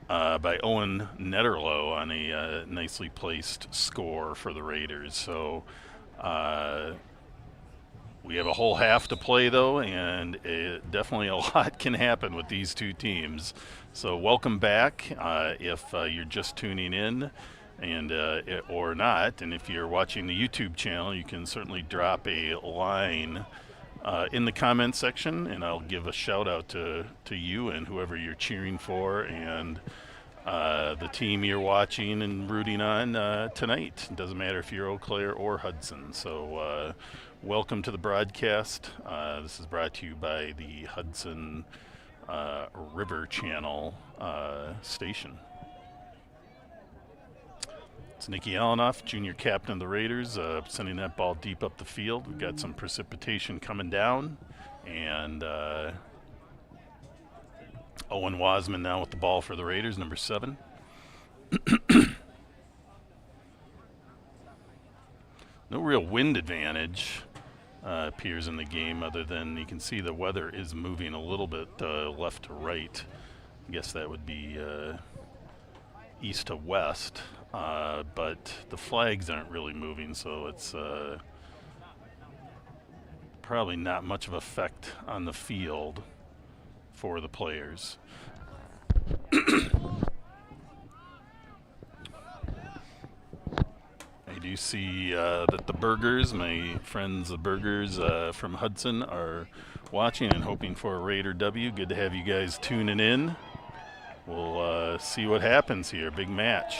by Owen Netterlow on a nicely placed score for the Raiders. So we have a whole half to play, though, and definitely a lot can happen with these two teams. So welcome back if you're just tuning in and or not. And if you're watching the YouTube channel, you can certainly drop a line in the comment section, and I'll give a shout-out to you and whoever you're cheering for and the team you're watching and rooting on tonight. It doesn't matter if you're Eau Claire or Hudson. So welcome to the broadcast. This is brought to you by the Hudson River Channel station. It's Nicky Allenoff, junior captain of the Raiders, sending that ball deep up the field. We've got some precipitation coming down, and Owen Wasman now with the ball for the Raiders, number 7. No real wind advantage appears in the game, other than you can see the weather is moving a little bit left to right. I guess that would be east to west, but the flags aren't really moving, so it's probably not much of effect on the field for the players. I do see that the Burgers, my friends the Burgers from Hudson, are watching and hoping for a Raider W. Good to have you guys tuning in. We'll see what happens here. Big match.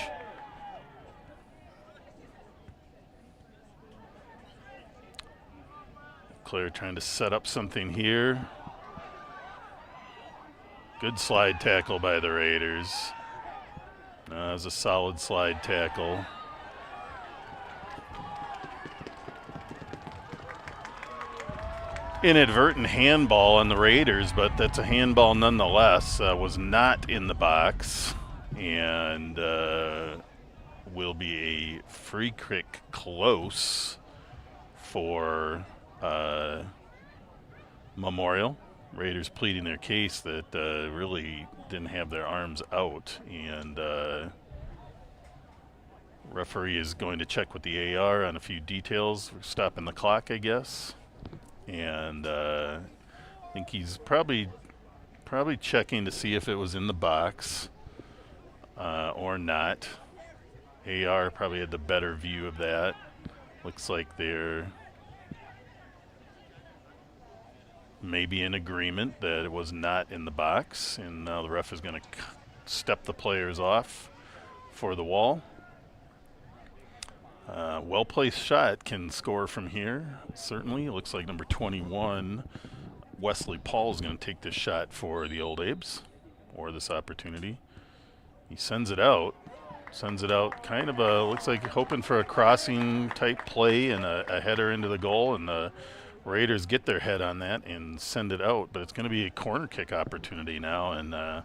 Claire trying to set up something here. Good slide tackle by the Raiders. That was a solid slide tackle. Inadvertent handball on the Raiders, but that's a handball nonetheless. Was not in the box, and will be a free kick close for Memorial. Raiders pleading their case that really didn't have their arms out, and referee is going to check with the AR on a few details. We're stopping the clock, I guess. And I think he's probably checking to see if it was in the box or not. AR probably had the better view of that. Looks like they're maybe in agreement that it was not in the box, and now the ref is going to step the players off for the wall. Well-placed shot can score from here, certainly. It looks like number 21, Wesley Paul, is going to take this shot for the Old Abes, or this opportunity. He sends it out kind of looks like hoping for a crossing type play and a header into the goal, and the Raiders get their head on that and send it out, but it's going to be a corner kick opportunity now, and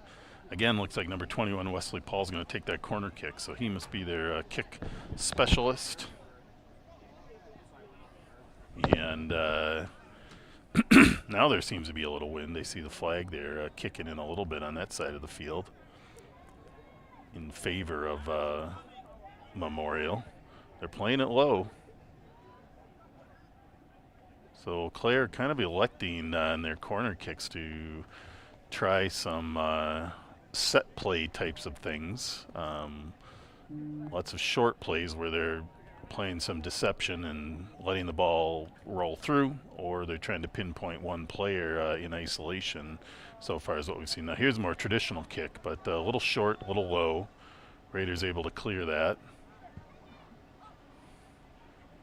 again, looks like number 21, Wesley Paul's going to take that corner kick, so he must be their kick specialist. And now there seems to be a little wind. They see the flag there kicking in a little bit on that side of the field in favor of Memorial. They're playing it low. So Claire kind of electing in their corner kicks to try some set play types of things. Lots of short plays where they're playing some deception and letting the ball roll through, or they're trying to pinpoint one player in isolation so far as what we've seen. Now here's a more traditional kick, but a little short, a little low. Raiders able to clear that.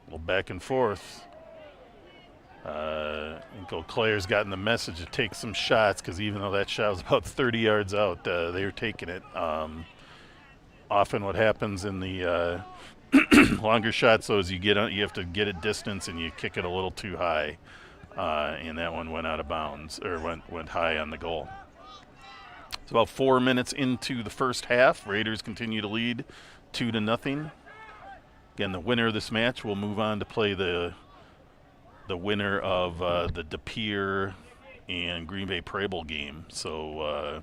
A little back and forth. I think Eau Claire's gotten the message to take some shots, because even though that shot was about 30 yards out, they were taking it. Often what happens in the longer shots, though, is you have to get it distance and you kick it a little too high, and that one went out of bounds, or went high on the goal. It's about 4 minutes into the first half. Raiders continue to lead 2-0. Again, the winner of this match will move on to play the winner of the De Pere and Green Bay Preble game. So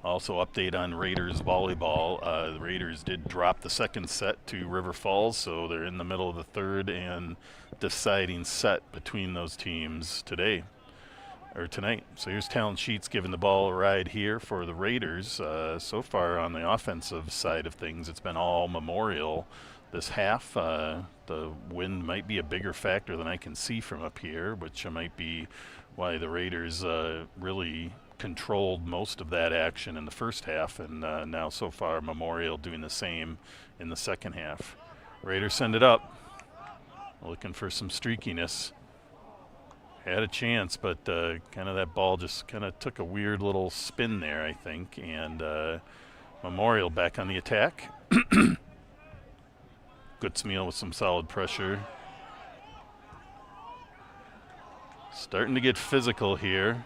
also update on Raiders volleyball. The Raiders did drop the second set to River Falls, so they're in the middle of the third and deciding set between those teams tonight. So here's Talon Sheets giving the ball a ride here for the Raiders. So far on the offensive side of things, it's been all Memorial this half. The wind might be a bigger factor than I can see from up here, which might be why the Raiders really controlled most of that action in the first half, and now so far Memorial doing the same in the second half. Raiders send it up, looking for some streakiness. Had a chance, but kind of that ball just kind of took a weird little spin there, I think, and Memorial back on the attack. Goodsmeal with some solid pressure. Starting to get physical here.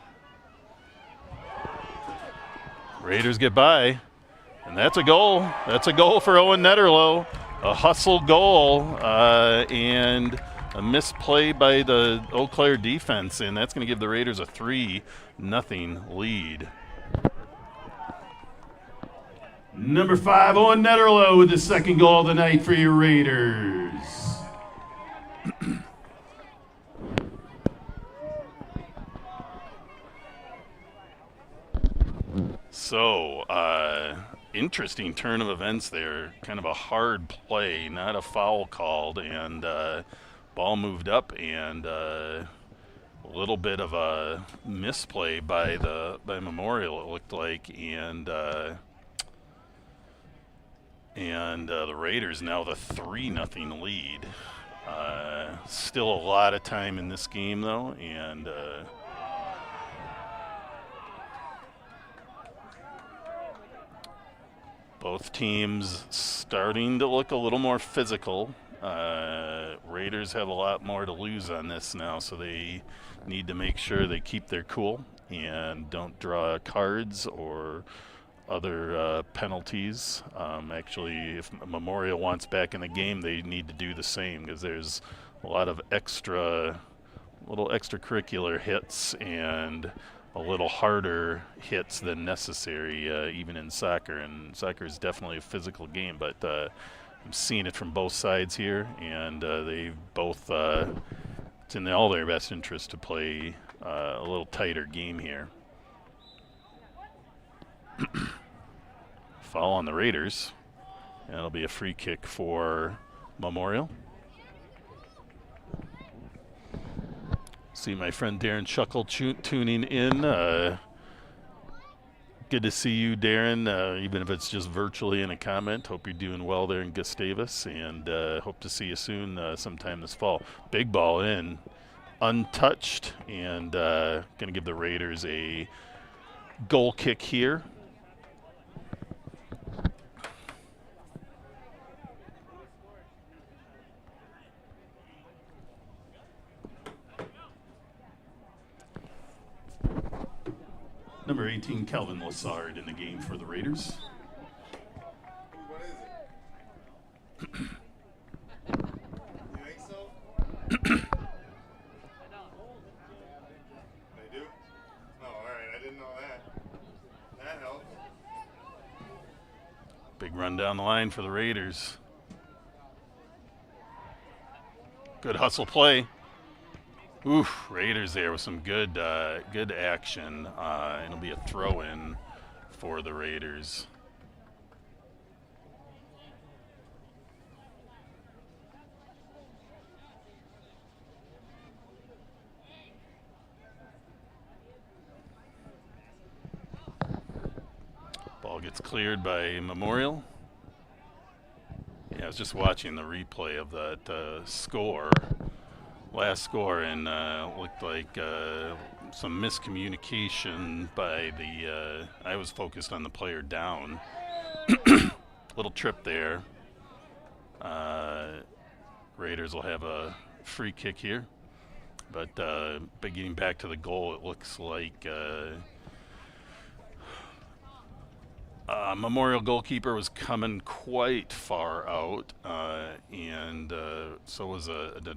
Raiders get by, and that's a goal. That's a goal for Owen Netterlow. A hustle goal, and a misplay by the Eau Claire defense, and that's going to give the Raiders a 3-0 lead. Number 5, Owen Netterlow with the second goal of the night for your Raiders. So, interesting turn of events there. Kind of a hard play, not a foul called, and ball moved up, and a little bit of a misplay by Memorial, it looked like, and the Raiders now the 3-0 lead. Still a lot of time in this game, though, and both teams starting to look a little more physical. Raiders have a lot more to lose on this now, so they need to make sure they keep their cool and don't draw cards or other penalties. Actually, if Memorial wants back in the game, they need to do the same, because there's a lot of extracurricular hits and a little harder hits than necessary, even in soccer. And soccer is definitely a physical game, but I'm seeing it from both sides here, and they both, it's in all their best interest to play a little tighter game here. Foul on the Raiders. That'll be a free kick for Memorial. See my friend Darren Chuckle tuning in. Good to see you, Darren, even if it's just virtually in a comment. Hope you're doing well there in Gustavus, and hope to see you soon sometime this fall. Big ball in, untouched, and going to give the Raiders a goal kick here. Number 18, Calvin Lassard in the game for the Raiders. What is it? You think so? They do? Oh, alright, I didn't know that. That helps. Big run down the line for the Raiders. Good hustle play. Oof, Raiders there with some good action. It'll be a throw-in for the Raiders. gets cleared by Memorial. Yeah, I was just watching the replay of that last score, and looked like some miscommunication by the. I was focused on the player down. Little trip there. Raiders will have a free kick here, but getting back to the goal, it looks like Memorial goalkeeper was coming quite far out, and so was the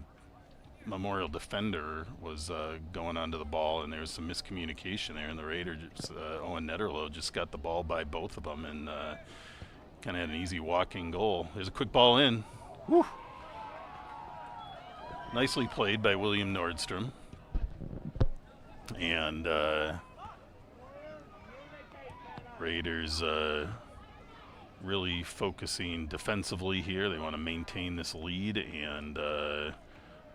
Memorial defender was going onto the ball, and there was some miscommunication there, and the Raiders, Owen Netterlow, just got the ball by both of them, and kind of had an easy walking goal. There's a quick ball in. Whew. Nicely played by William Nordstrom. And Raiders really focusing defensively here. They want to maintain this lead and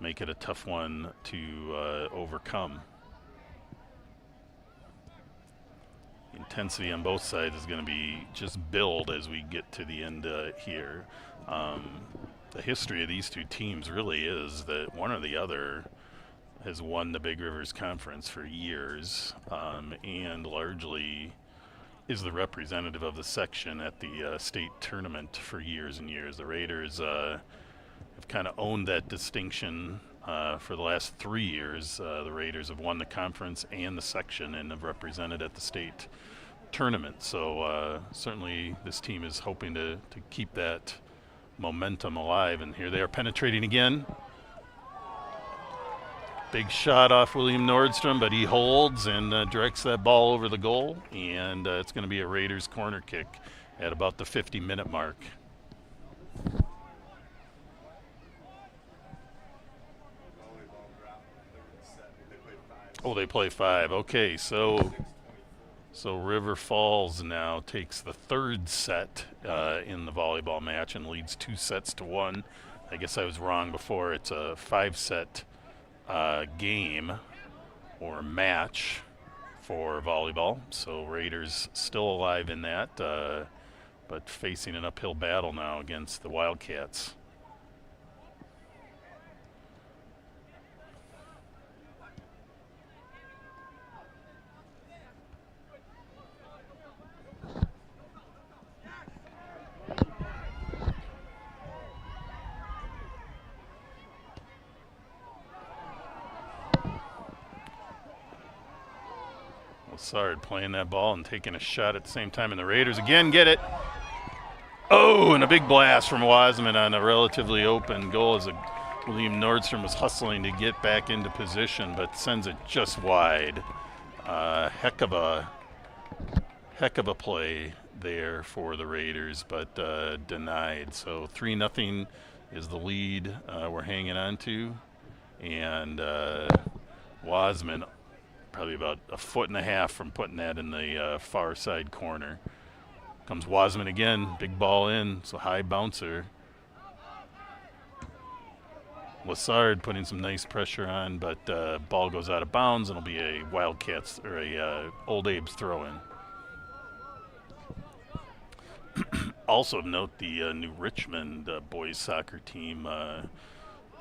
make it a tough one to overcome. Intensity on both sides is going to be just build as we get to the end here. The history of these two teams really is that one or the other has won the Big Rivers Conference for years, and largely is the representative of the section at the state tournament for years and years. The Raiders have kind of owned that distinction for the last 3 years. The Raiders have won the conference and the section and have represented at the state tournament. So certainly this team is hoping to keep that momentum alive. And here they are penetrating again. Big shot off William Nordstrom, but he holds and directs that ball over the goal. And it's going to be a Raiders corner kick at about the 50-minute mark. Oh, they play 5. Okay, so River Falls now takes the 3rd set in the volleyball match and leads 2-1. I guess I was wrong before. It's a 5-set game or match for volleyball. So Raiders still alive in that, but facing an uphill battle now against the Wildcats. Lassard playing that ball and taking a shot at the same time, and the Raiders again get it. Oh, and a big blast from Wasman on a relatively open goal as William Nordstrom was hustling to get back into position, but sends it just wide. Heck of a play there for the Raiders, but denied. So 3-0 is the lead we're hanging on to, and Wasman probably about a 1.5 feet from putting that in the far side corner. Comes Wasman again, big ball in, so high bouncer. Lassard putting some nice pressure on, but ball goes out of bounds, and it'll be a Wildcats or a Old Abe's throw-in. Also of note, the New Richmond boys soccer team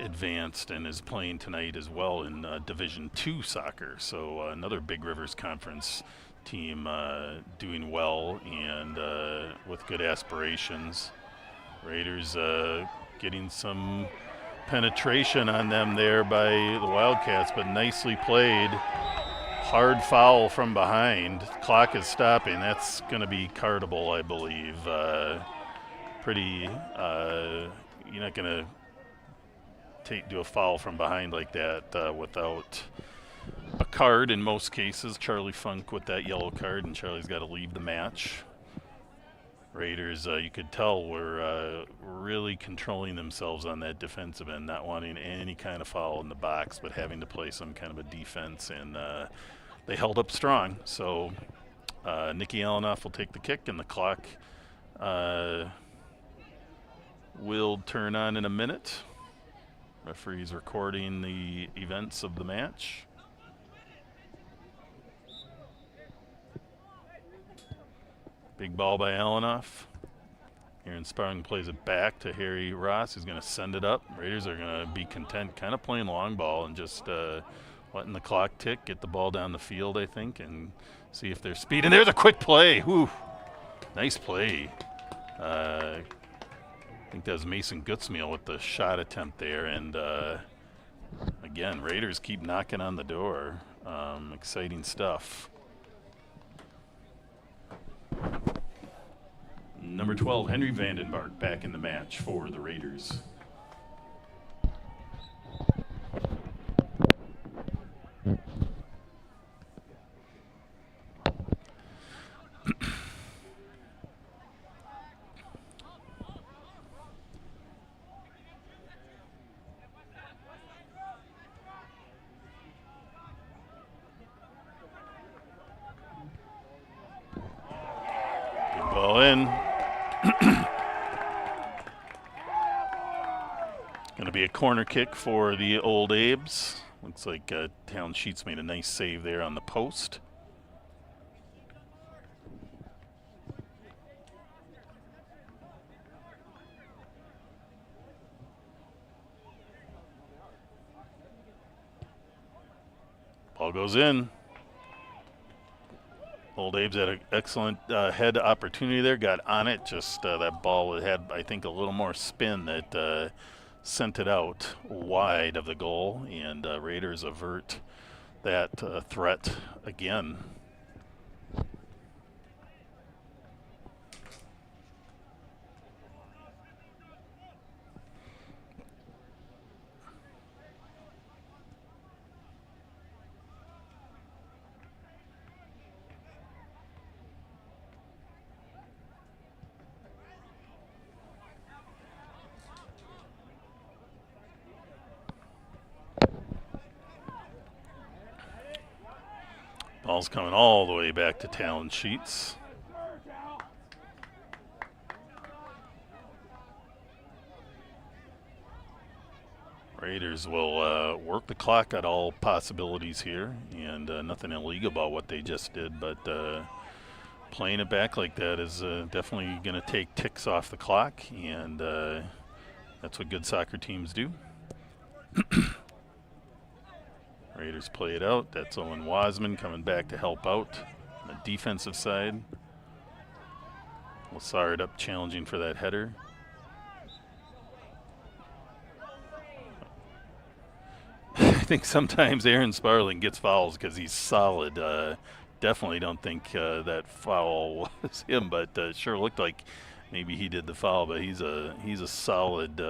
advanced and is playing tonight as well in Division II soccer. So another Big Rivers Conference team doing well and with good aspirations. Raiders getting some penetration on them there by the Wildcats, but nicely played. Hard foul from behind. Clock is stopping. That's going to be cardable, I believe. You're not going to do a foul from behind like that without a card in most cases. Charlie Funk with that yellow card, and Charlie's got to leave the match. Raiders, you could tell, were really controlling themselves on that defensive end, not wanting any kind of foul in the box, but having to play some kind of a defense, and they held up strong. So Nikki Allenoff will take the kick, and the clock will turn on in a minute. Referee's recording the events of the match. Big ball by Allenoff. Aaron Sparling plays it back to Harry Ross, who's going to send it up. Raiders are going to be content kind of playing long ball and just letting the clock tick, get the ball down the field, I think, and see if there's speed. And there's a quick play. Whew. Nice play. I think that was Mason Gutzmeal with the shot attempt there. And, again, Raiders keep knocking on the door. Exciting stuff. Number 12, Henry Vandenberg, back in the match for the Raiders. Good ball in. Going to be a corner kick for the Old Abes. Looks like Town Sheets made a nice save there on the post. Ball goes in. Old Abe's had an excellent head opportunity there, got on it. Just that ball had, I think, a little more spin that sent it out wide of the goal, and Raiders avert that threat again. Ball's coming all the way back to Talon Sheets. Raiders will work the clock at all possibilities here, and nothing illegal about what they just did, but playing it back like that is definitely going to take ticks off the clock, and that's what good soccer teams do. Raiders play it out. That's Owen Wasman coming back to help out on the defensive side. Lassard up challenging for that header. I think sometimes Aaron Sparling gets fouls because he's solid. Definitely don't think that foul was him, but sure looked like maybe he did the foul. But he's a solid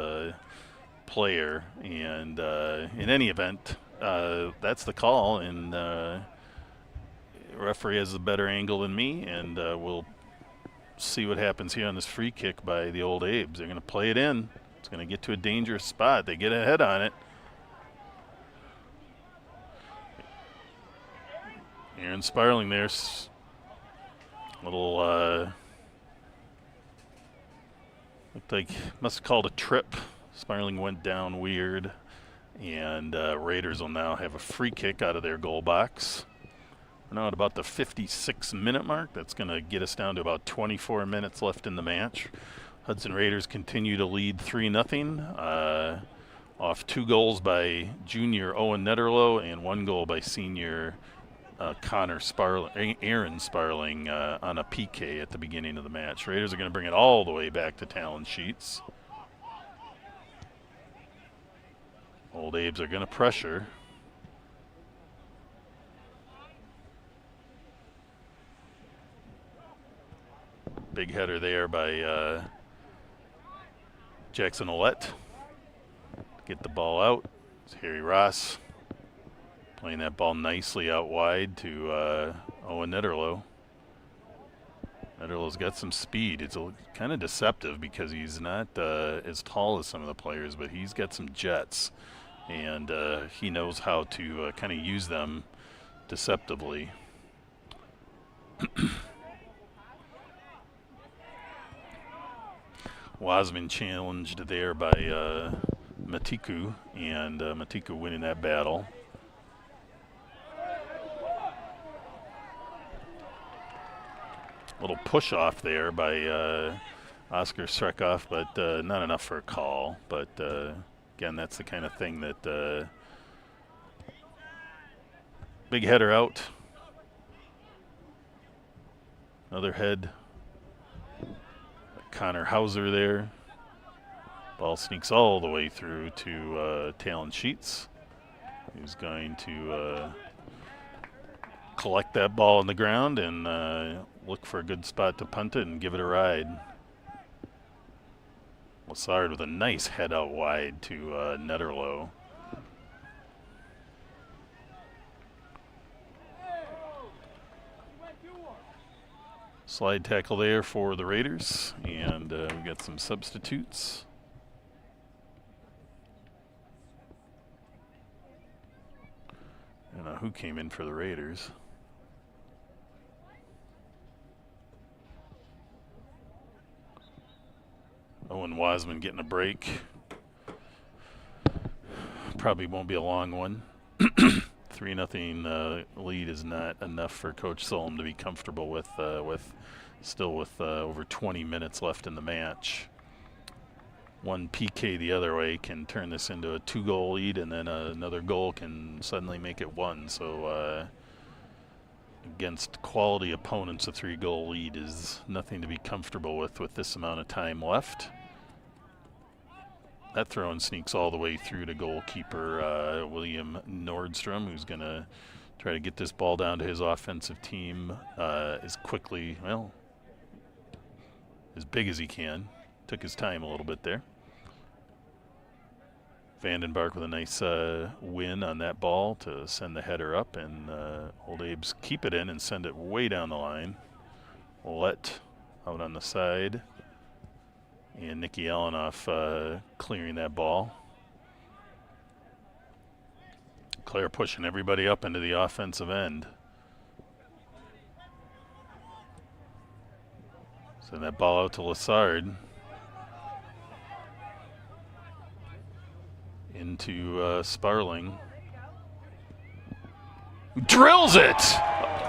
player, and in any event, that's the call, and referee has a better angle than me, and we'll see what happens here on this free kick by the Old Abes. They're going to play it in. It's going to get to a dangerous spot. They get ahead on it. Aaron Sparling there's a little looked like must have called a trip. Sparling went down weird, and Raiders will now have a free kick out of their goal box. We're now at about the 56-minute mark. That's going to get us down to about 24 minutes left in the match. Hudson Raiders continue to lead 3-0 off 2 goals by junior Owen Netterlow and 1 goal by senior Aaron Sparling on a PK at the beginning of the match. Raiders are going to bring it all the way back to Talon Sheets. Old Abes are going to pressure. Big header there by Jackson Ouellette. Get the ball out. It's Harry Ross playing that ball nicely out wide to Owen Netterlow. Netterlow's got some speed. It's kind of deceptive because he's not as tall as some of the players, but he's got some jets, and he knows how to kind of use them deceptively. Wasman challenged there by Matiku, and Matiku winning that battle. Little push off there by Oscar Strekoff, but not enough for a call. But again, that's the kind of thing that big header out. Another head. Connor Hauser there. Ball sneaks all the way through to Talon Sheets, who's going to collect that ball on the ground and look for a good spot to punt it and give it a ride. Lassard with a nice head out wide to Netterlow. Slide tackle there for the Raiders, and we've got some substitutes. I don't know who came in for the Raiders. Owen Wasman getting a break. Probably won't be a long one. 3-0 lead is not enough for Coach Solom to be comfortable with over 20 minutes left in the match. One PK the other way can turn this into a 2-goal lead, and then another goal can suddenly make it 1. So against quality opponents, a 3-goal lead is nothing to be comfortable with this amount of time left. That throw-in sneaks all the way through to goalkeeper William Nordstrom, who's going to try to get this ball down to his offensive team as quickly, well, as big as he can. Took his time a little bit there. Vandenbark with a nice win on that ball to send the header up, and Old Abe's keep it in and send it way down the line. Let out on the side. And Nicky Allenoff clearing that ball. Claire pushing everybody up into the offensive end. Send that ball out to Lassard. Into Sparling. Drills it!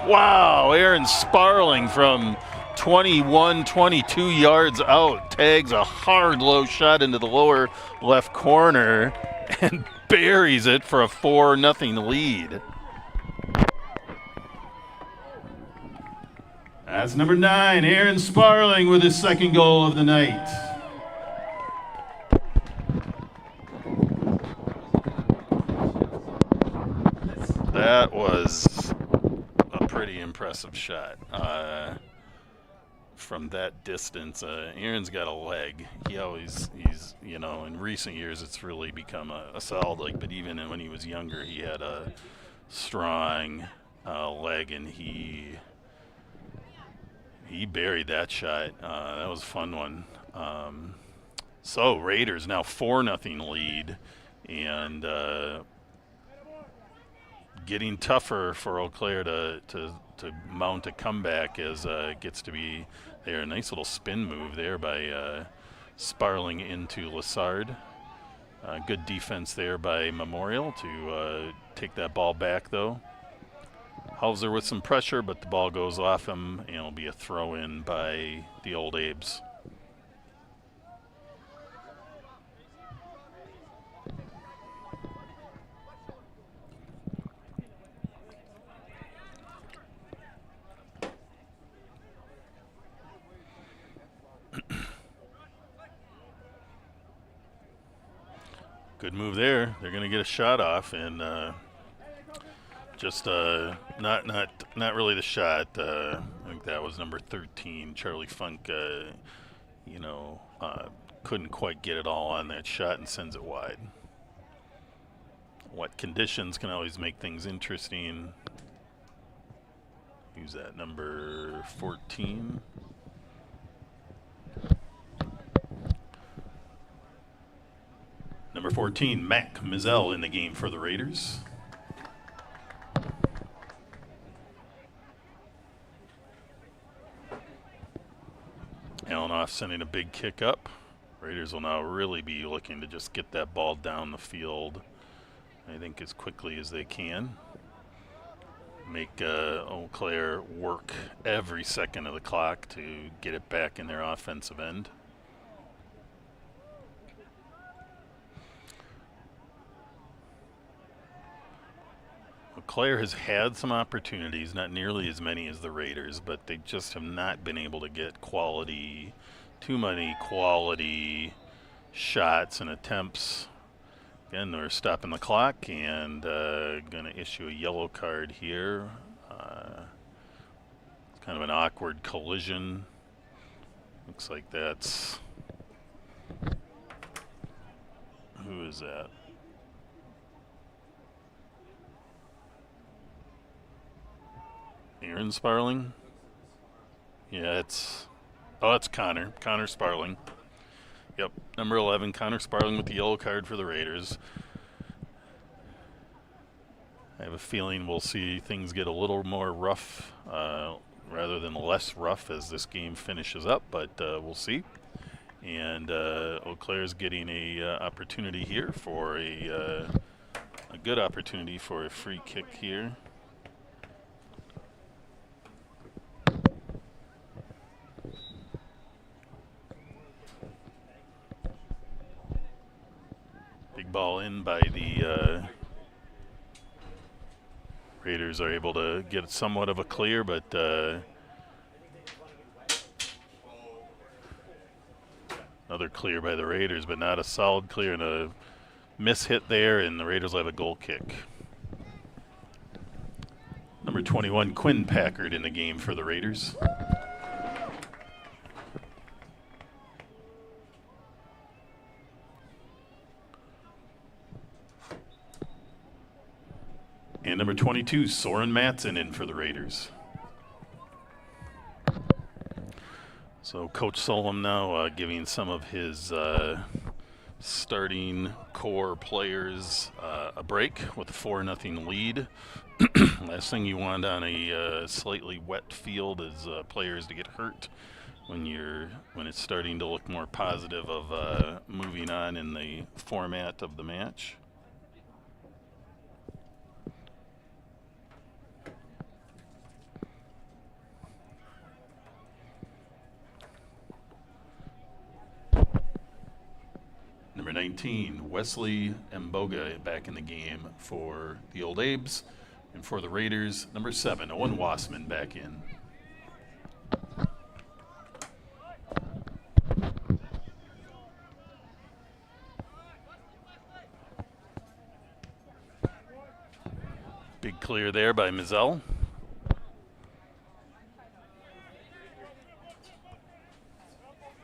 Wow, Aaron Sparling from 21, 22 yards out tags a hard low shot into the lower left corner and buries it for a 4-0 lead. That's number 9, Aaron Sparling with his second goal of the night. That was a pretty impressive shot. From that distance, Aaron's got a leg. He's in recent years it's really become a solid leg, but even when he was younger, he had a strong leg, and he buried that shot. That was a fun one. So Raiders now 4-0 lead, and getting tougher for Eau Claire to mount a comeback as it gets to be there. A nice little spin move there by Sparling into Lassard. Good defense there by Memorial to take that ball back, though. Hauser with some pressure, but the ball goes off him, and it'll be a throw-in by the Old Abes. Good move there. They're going to get a shot off, and just not really the shot. I think that was number 13, Charlie Funk. Couldn't quite get it all on that shot and sends it wide. Wet conditions can always make things interesting. Who's that? Number 14. Number 14, Mac Mizell in the game for the Raiders. Allenoff sending a big kick up. Raiders will now really be looking to just get that ball down the field, I think, as quickly as they can. make Eau Claire work every second of the clock to get it back in their offensive end. Eau Claire has had some opportunities, not nearly as many as the Raiders, but they just have not been able to get too many quality shots and attempts. Again, they're stopping the clock and going to issue a yellow card here. It's kind of an awkward collision. Looks like that's... Who is that? Aaron Sparling? Yeah, it's Connor. Connor Sparling. Yep, number 11, Connor Sparling with the yellow card for the Raiders. I have a feeling we'll see things get a little more rough rather than less rough as this game finishes up, but we'll see. And Eau Claire's getting a opportunity here for a good opportunity for a free kick here. Big ball in by the Raiders are able to get somewhat of a clear, but another clear by the Raiders, but not a solid clear, and a miss hit there, and the Raiders will have a goal kick. Number 21, Quinn Packard in the game for the Raiders. And number 22, Soren Matson in for the Raiders. So Coach Solom now giving some of his starting core players a break with a 4-0 lead. Last thing you want on a slightly wet field is players to get hurt when it's starting to look more positive of moving on in the format of the match. Number 19, Wesley Mboga back in the game for the Old Abes. And for the Raiders, number 7, Owen Wassman back in. Big clear there by Mizell.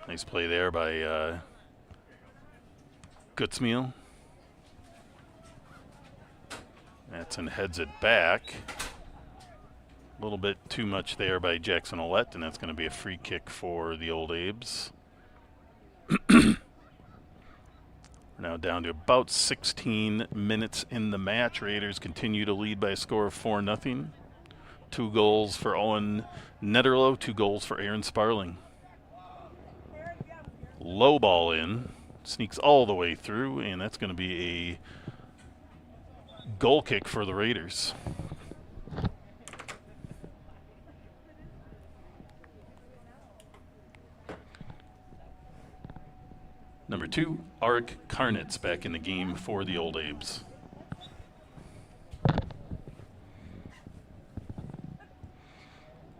Nice play there by Gutzmeal. Matson heads it back. A little bit too much there by Jackson Ouellette, and that's going to be a free kick for the Old Abes. We're now down to about 16 minutes in the match. Raiders continue to lead by a score of 4-0. 2 goals for Owen Netterlow, 2 goals for Aaron Sparling. Low ball in. Sneaks all the way through, and that's going to be a goal kick for the Raiders. Number 2, Arik Karnitz back in the game for the Old Abes.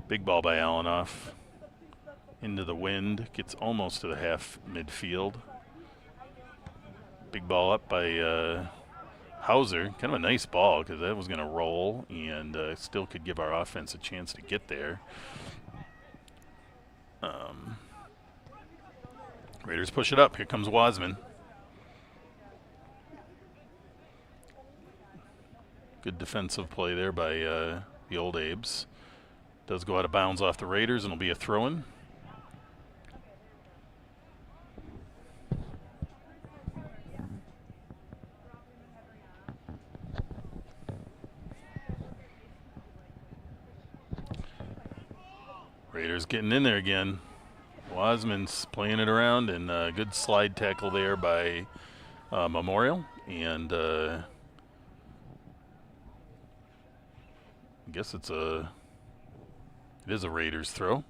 Big ball by Allenoff. Into the wind, gets almost to the half midfield. Big ball up by Hauser. Kind of a nice ball because that was going to roll and still could give our offense a chance to get there. Raiders push it up. Here comes Wasman. Good defensive play there by the Old Abes. Does go out of bounds off the Raiders and will be a throw-in. Raiders getting in there again. Wasman's playing it around, and a good slide tackle there by Memorial. And I guess it is a Raiders throw.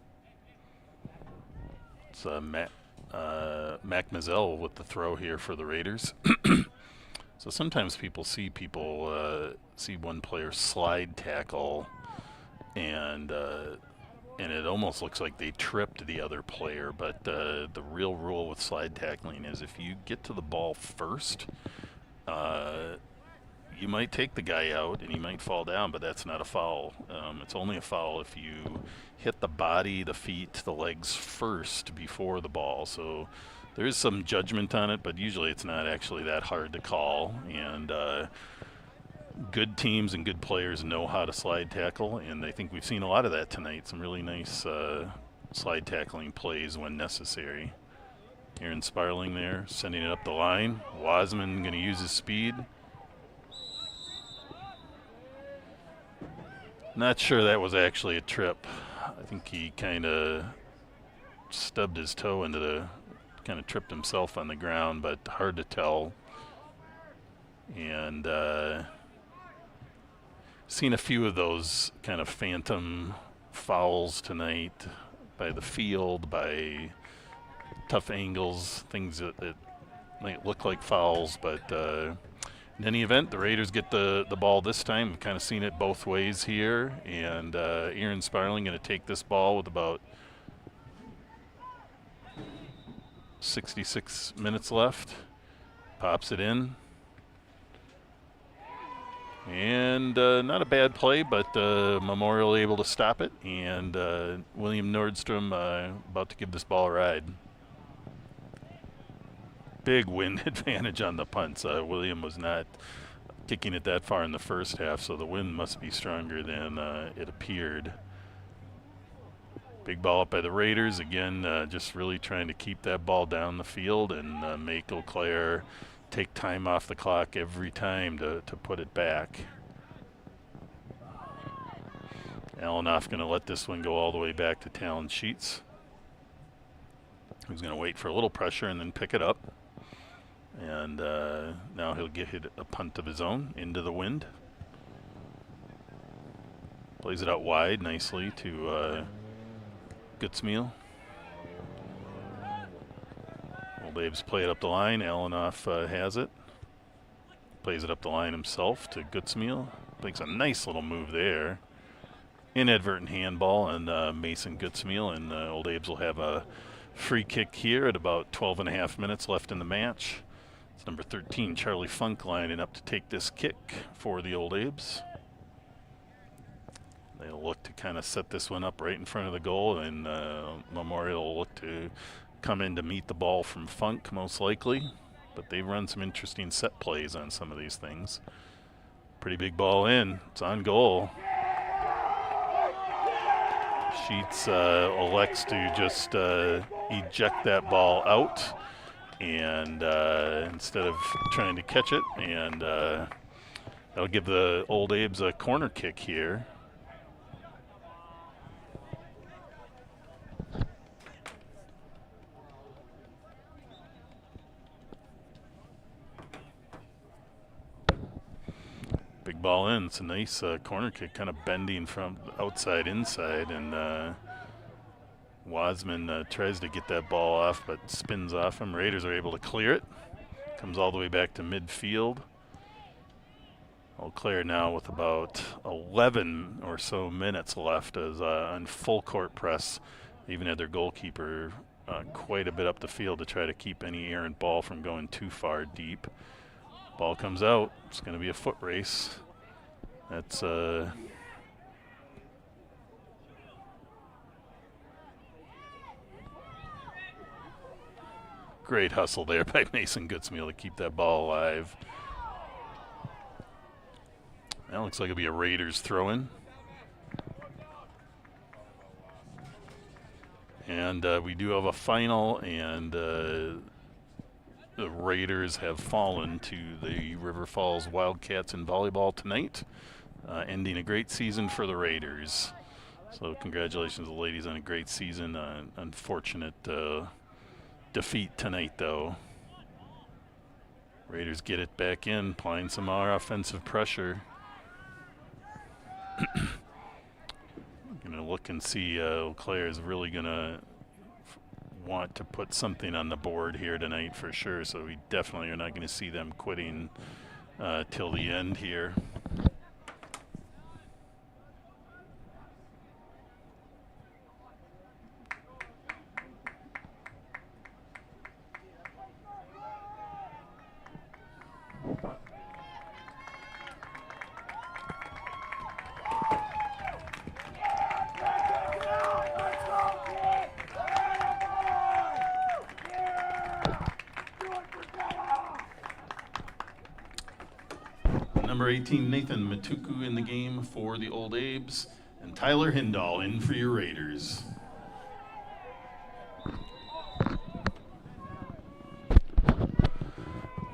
It's Mac Mazzell with the throw here for the Raiders. So sometimes people see one player slide tackle, and it almost looks like they tripped the other player. But the real rule with slide tackling is if you get to the ball first, you might take the guy out and he might fall down, but that's not a foul. It's only a foul if you hit the body, the feet, the legs first before the ball. So there is some judgment on it, but usually it's not actually that hard to call. And good teams and good players know how to slide tackle, and I think we've seen a lot of that tonight. Some really nice slide tackling plays when necessary. Aaron Sparling there, sending it up the line. Wasman going to use his speed. Not sure that was actually a trip. I think he kind of stubbed his toe kind of tripped himself on the ground, but hard to tell. And seen a few of those kind of phantom fouls tonight by the field, by tough angles, things that might look like fouls, but in any event, the Raiders get the ball this time. We've kind of seen it both ways here, and Aaron Sparling going to take this ball with about 66 minutes left. Pops it in. And not a bad play, but Memorial able to stop it, and William Nordstrom about to give this ball a ride. Big wind advantage on the punts. William was not kicking it that far in the first half, so the wind must be stronger than it appeared. Big ball up by the Raiders. Again, just really trying to keep that ball down the field and make Eau Claire take time off the clock every time to put it back. Alanoff going to let this one go all the way back to Talon Sheets, who's going to wait for a little pressure and then pick it up. And now he'll get hit a punt of his own into the wind. Plays it out wide nicely to Gutzmeal. Old Abe's play it up the line. Alanoff has it. Plays it up the line himself to Gutzmeal. Makes a nice little move there. Inadvertent handball and Mason Gutzmeal, and Old Abe's will have a free kick here at about 12 and a half minutes left in the match. It's number 13, Charlie Funk, lining up to take this kick for the Old Abe's. They'll look to kind of set this one up right in front of the goal, and Memorial will look to come in to meet the ball from Funk, most likely. But they run some interesting set plays on some of these things. Pretty big ball in. It's on goal. Sheets elects to just eject that ball out, and instead of trying to catch it, and that'll give the Old Abe's a corner kick here. Big ball in. It's a nice corner kick, kind of bending from outside inside, and Wasman tries to get that ball off, but spins off him. Raiders are able to clear it. Comes all the way back to midfield. Eau Claire now with about 11 or so minutes left as on full court press. They even had their goalkeeper quite a bit up the field to try to keep any errant ball from going too far deep. Ball comes out. It's going to be a foot race. That's great hustle there by Mason Gutzmeal to keep that ball alive. That looks like it'll be a Raiders throw-in. And we do have a final, and the Raiders have fallen to the River Falls Wildcats in volleyball tonight, ending a great season for the Raiders. So congratulations to the ladies on a great season. Unfortunate defeat tonight, though. Raiders get it back in, applying some more offensive pressure. Gonna look and see Eau Claire is really gonna want to put something on the board here tonight for sure. So we definitely are not going to see them quitting till the end here. Number 18, Nathan Matuku in the game for the Old Abes, and Tyler Hindall in for your Raiders.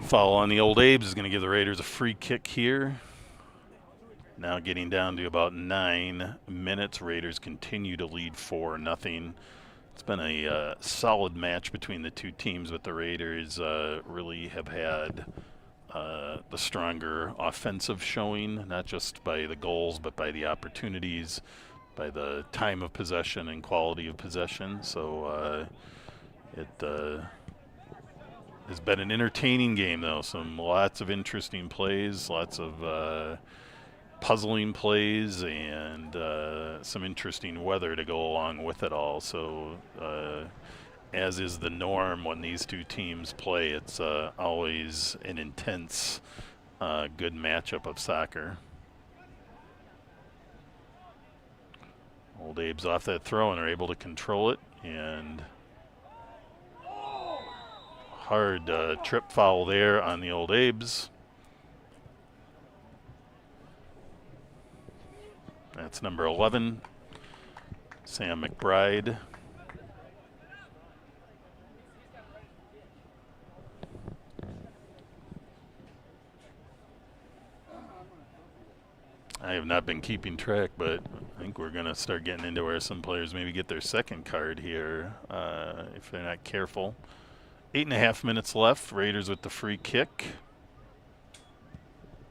Foul on the Old Abes is going to give the Raiders a free kick here. Now getting down to about 9 minutes. Raiders continue to lead 4-0. It's been a solid match between the two teams, but the Raiders really have had the stronger offensive showing, not just by the goals, but by the opportunities, by the time of possession and quality of possession. So it has been an entertaining game, though. Lots of interesting plays, lots of puzzling plays, and some interesting weather to go along with it all. So as is the norm when these two teams play, it's always an intense, good matchup of soccer. Old Abe's off that throw and are able to control it, and hard trip foul there on the Old Abe's. That's number 11, Sam McBride. I have not been keeping track, but I think we're going to start getting into where some players maybe get their second card here if they're not careful. 8.5 minutes left. Raiders with the free kick.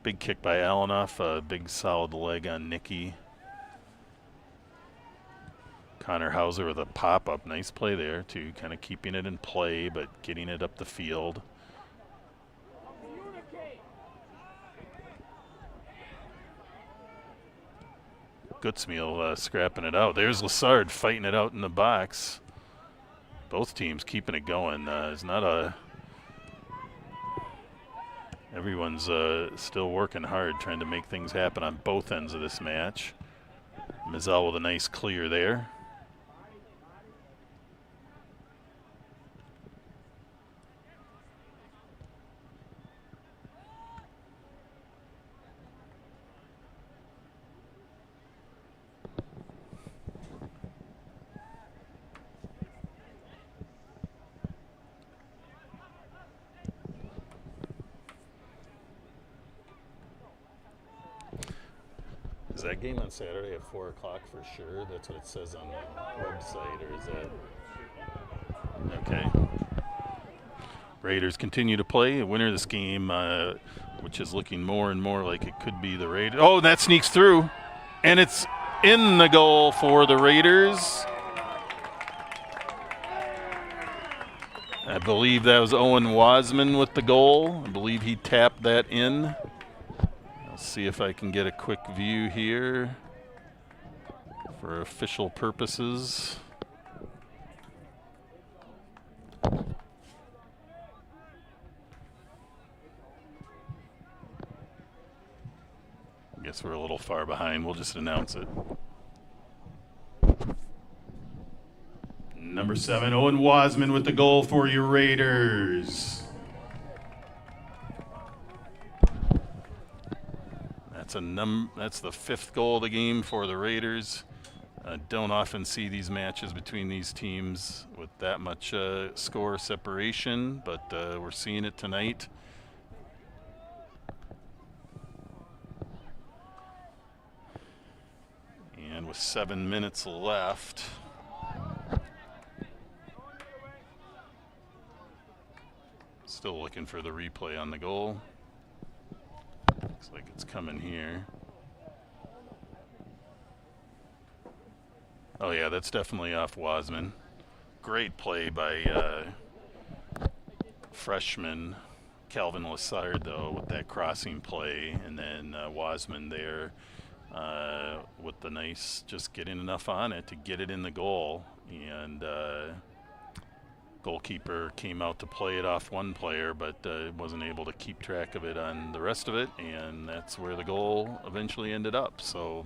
Big kick by Alanoff. A big solid leg on Nicky. Connor Hauser with a pop-up. Nice play there, too. Kind of keeping it in play, but getting it up the field. Gutzmeal scrapping it out. There's Lassard fighting it out in the box. Both teams keeping it going. It's not a... Everyone's still working hard trying to make things happen on both ends of this match. Mizell with a nice clear there. Is that game on Saturday at 4 o'clock for sure? That's what it says on the website, or is that... Okay. Raiders continue to play. The winner of this game, which is looking more and more like it could be the Raiders. Oh, that sneaks through. And it's in the goal for the Raiders. I believe that was Owen Wasman with the goal. I believe he tapped that in. See if I can get a quick view here for official purposes. I guess we're a little far behind. We'll just announce it. Number 7, Owen Wasman with the goal for your Raiders. That's the 5th goal of the game for the Raiders. Don't often see these matches between these teams with that much score separation, but we're seeing it tonight. And with 7 minutes left, still looking for the replay on the goal. Looks like it's coming here. Oh yeah, that's definitely off Wasman. Great play by freshman Calvin Lassard, though, with that crossing play, and then Wasman there with the nice, just getting enough on it to get it in the goal, and goalkeeper came out to play it off one player, but wasn't able to keep track of it on the rest of it, and that's where the goal eventually ended up. So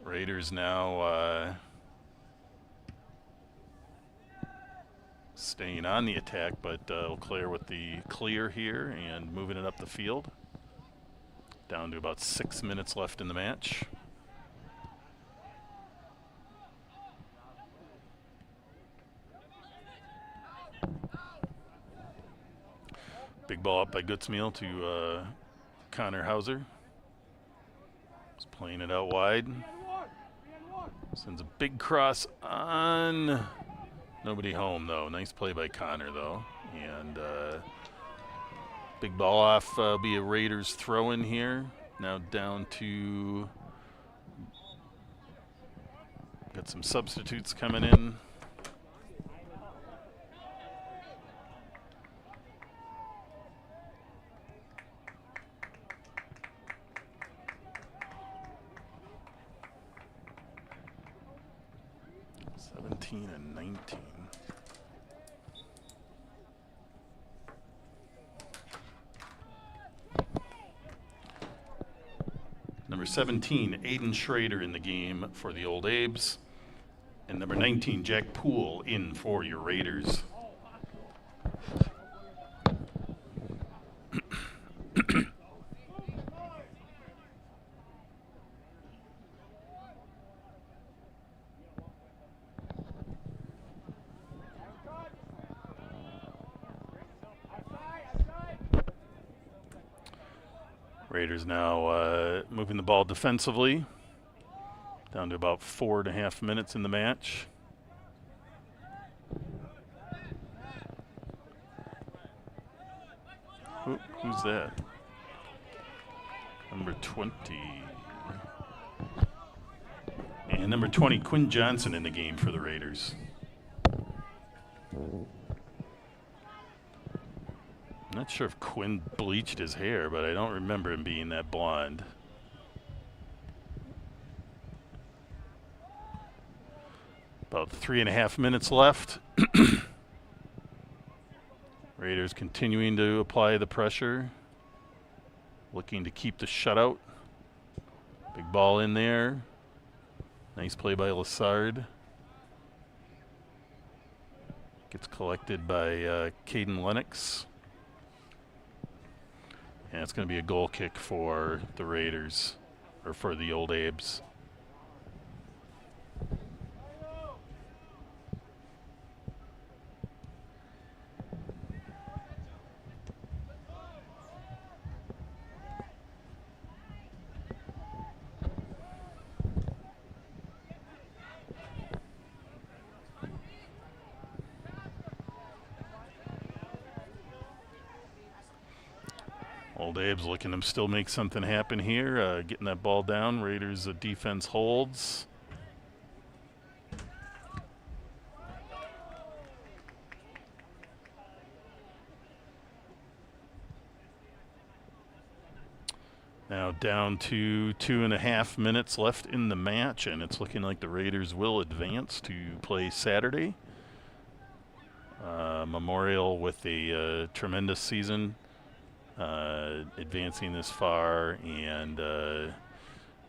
Raiders now staying on the attack, but Eau Claire with the clear here and moving it up the field. Down to about 6 minutes left in the match. Big ball up by Gutzmeal to Connor Hauser. He's playing it out wide. Sends a big cross on. Nobody home, though. Nice play by Connor, though. And big ball off, be a Raiders throw in here. Now down to, got some substitutes coming in. And 19. Number 17, Aiden Schrader in the game for the Old Abes. And number 19, Jack Poole in for your Raiders. Raiders now moving the ball defensively. Down to about 4.5 minutes in the match. Who's that? Number 20. And number 20, Quinn Johnson in the game for the Raiders. I'm not sure if Quinn bleached his hair, but I don't remember him being that blonde. About 3.5 minutes left. Raiders continuing to apply the pressure, looking to keep the shutout. Big ball in there. Nice play by Lassard. Gets collected by Caden Lennox. And it's going to be a goal kick for the Raiders, or for the Old Abes. Old Abe's looking to still make something happen here, getting that ball down. Raiders defense holds. Now down to 2.5 minutes left in the match, and it's looking like the Raiders will advance to play Saturday. Memorial with a tremendous season. Advancing this far, and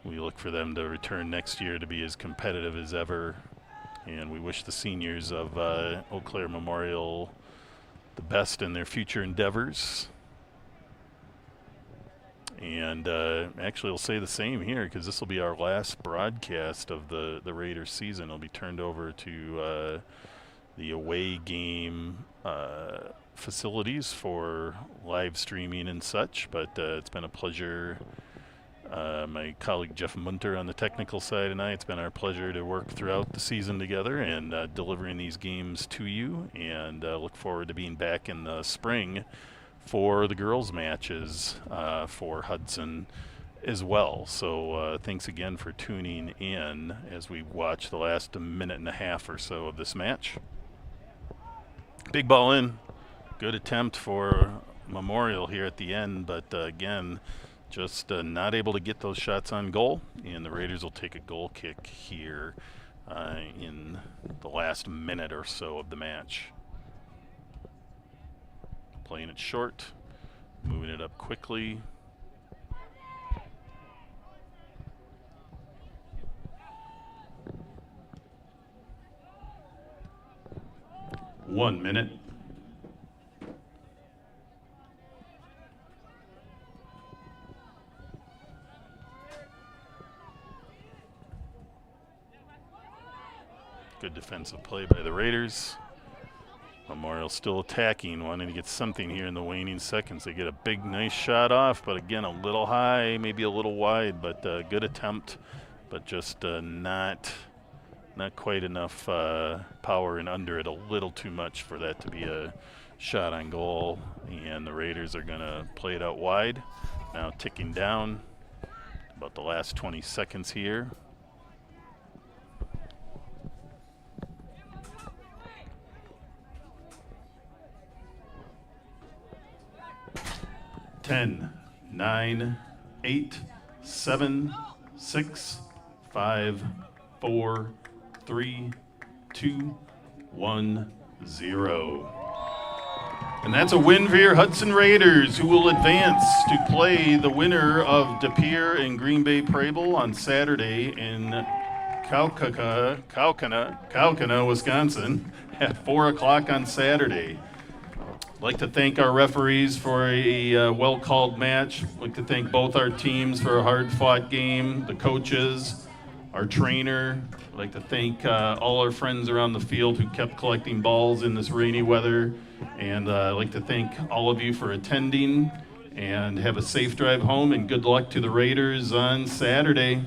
we look for them to return next year to be as competitive as ever. And we wish the seniors of Eau Claire Memorial the best in their future endeavors. And actually, I'll say the same here, because this will be our last broadcast of the Raiders season. It'll be turned over to the away game facilities for live streaming and such, but it's been a pleasure. My colleague Jeff Munter on the technical side and I, it's been our pleasure to work throughout the season together and delivering these games to you, and look forward to being back in the spring for the girls matches for Hudson as well. So thanks again for tuning in as we watch the last minute and a half or so of this match. Big ball in. Good attempt for Memorial here at the end, but again, just not able to get those shots on goal, and the Raiders will take a goal kick here in the last minute or so of the match. Playing it short, moving it up quickly. One minute. Good defensive play by the Raiders. Memorial still attacking, wanting to get something here in the waning seconds. They get a big, nice shot off, but again, a little high, maybe a little wide, but good attempt, but just not quite enough power and under it, a little too much for that to be a shot on goal. And the Raiders are going to play it out wide. Now ticking down, about the last 20 seconds here. Ten, 9, 8, 7, 6, 5, 4, 3, 2, 1, 0. And that's a win for your Hudson Raiders, who will advance to play the winner of De Pere and Green Bay Preble on Saturday in Kaukauna, Wisconsin at 4 o'clock on Saturday. I'd like to thank our referees for a well-called match. I'd like to thank both our teams for a hard-fought game, the coaches, our trainer. I'd like to thank all our friends around the field who kept collecting balls in this rainy weather. And I'd like to thank all of you for attending, and have a safe drive home, and good luck to the Raiders on Saturday.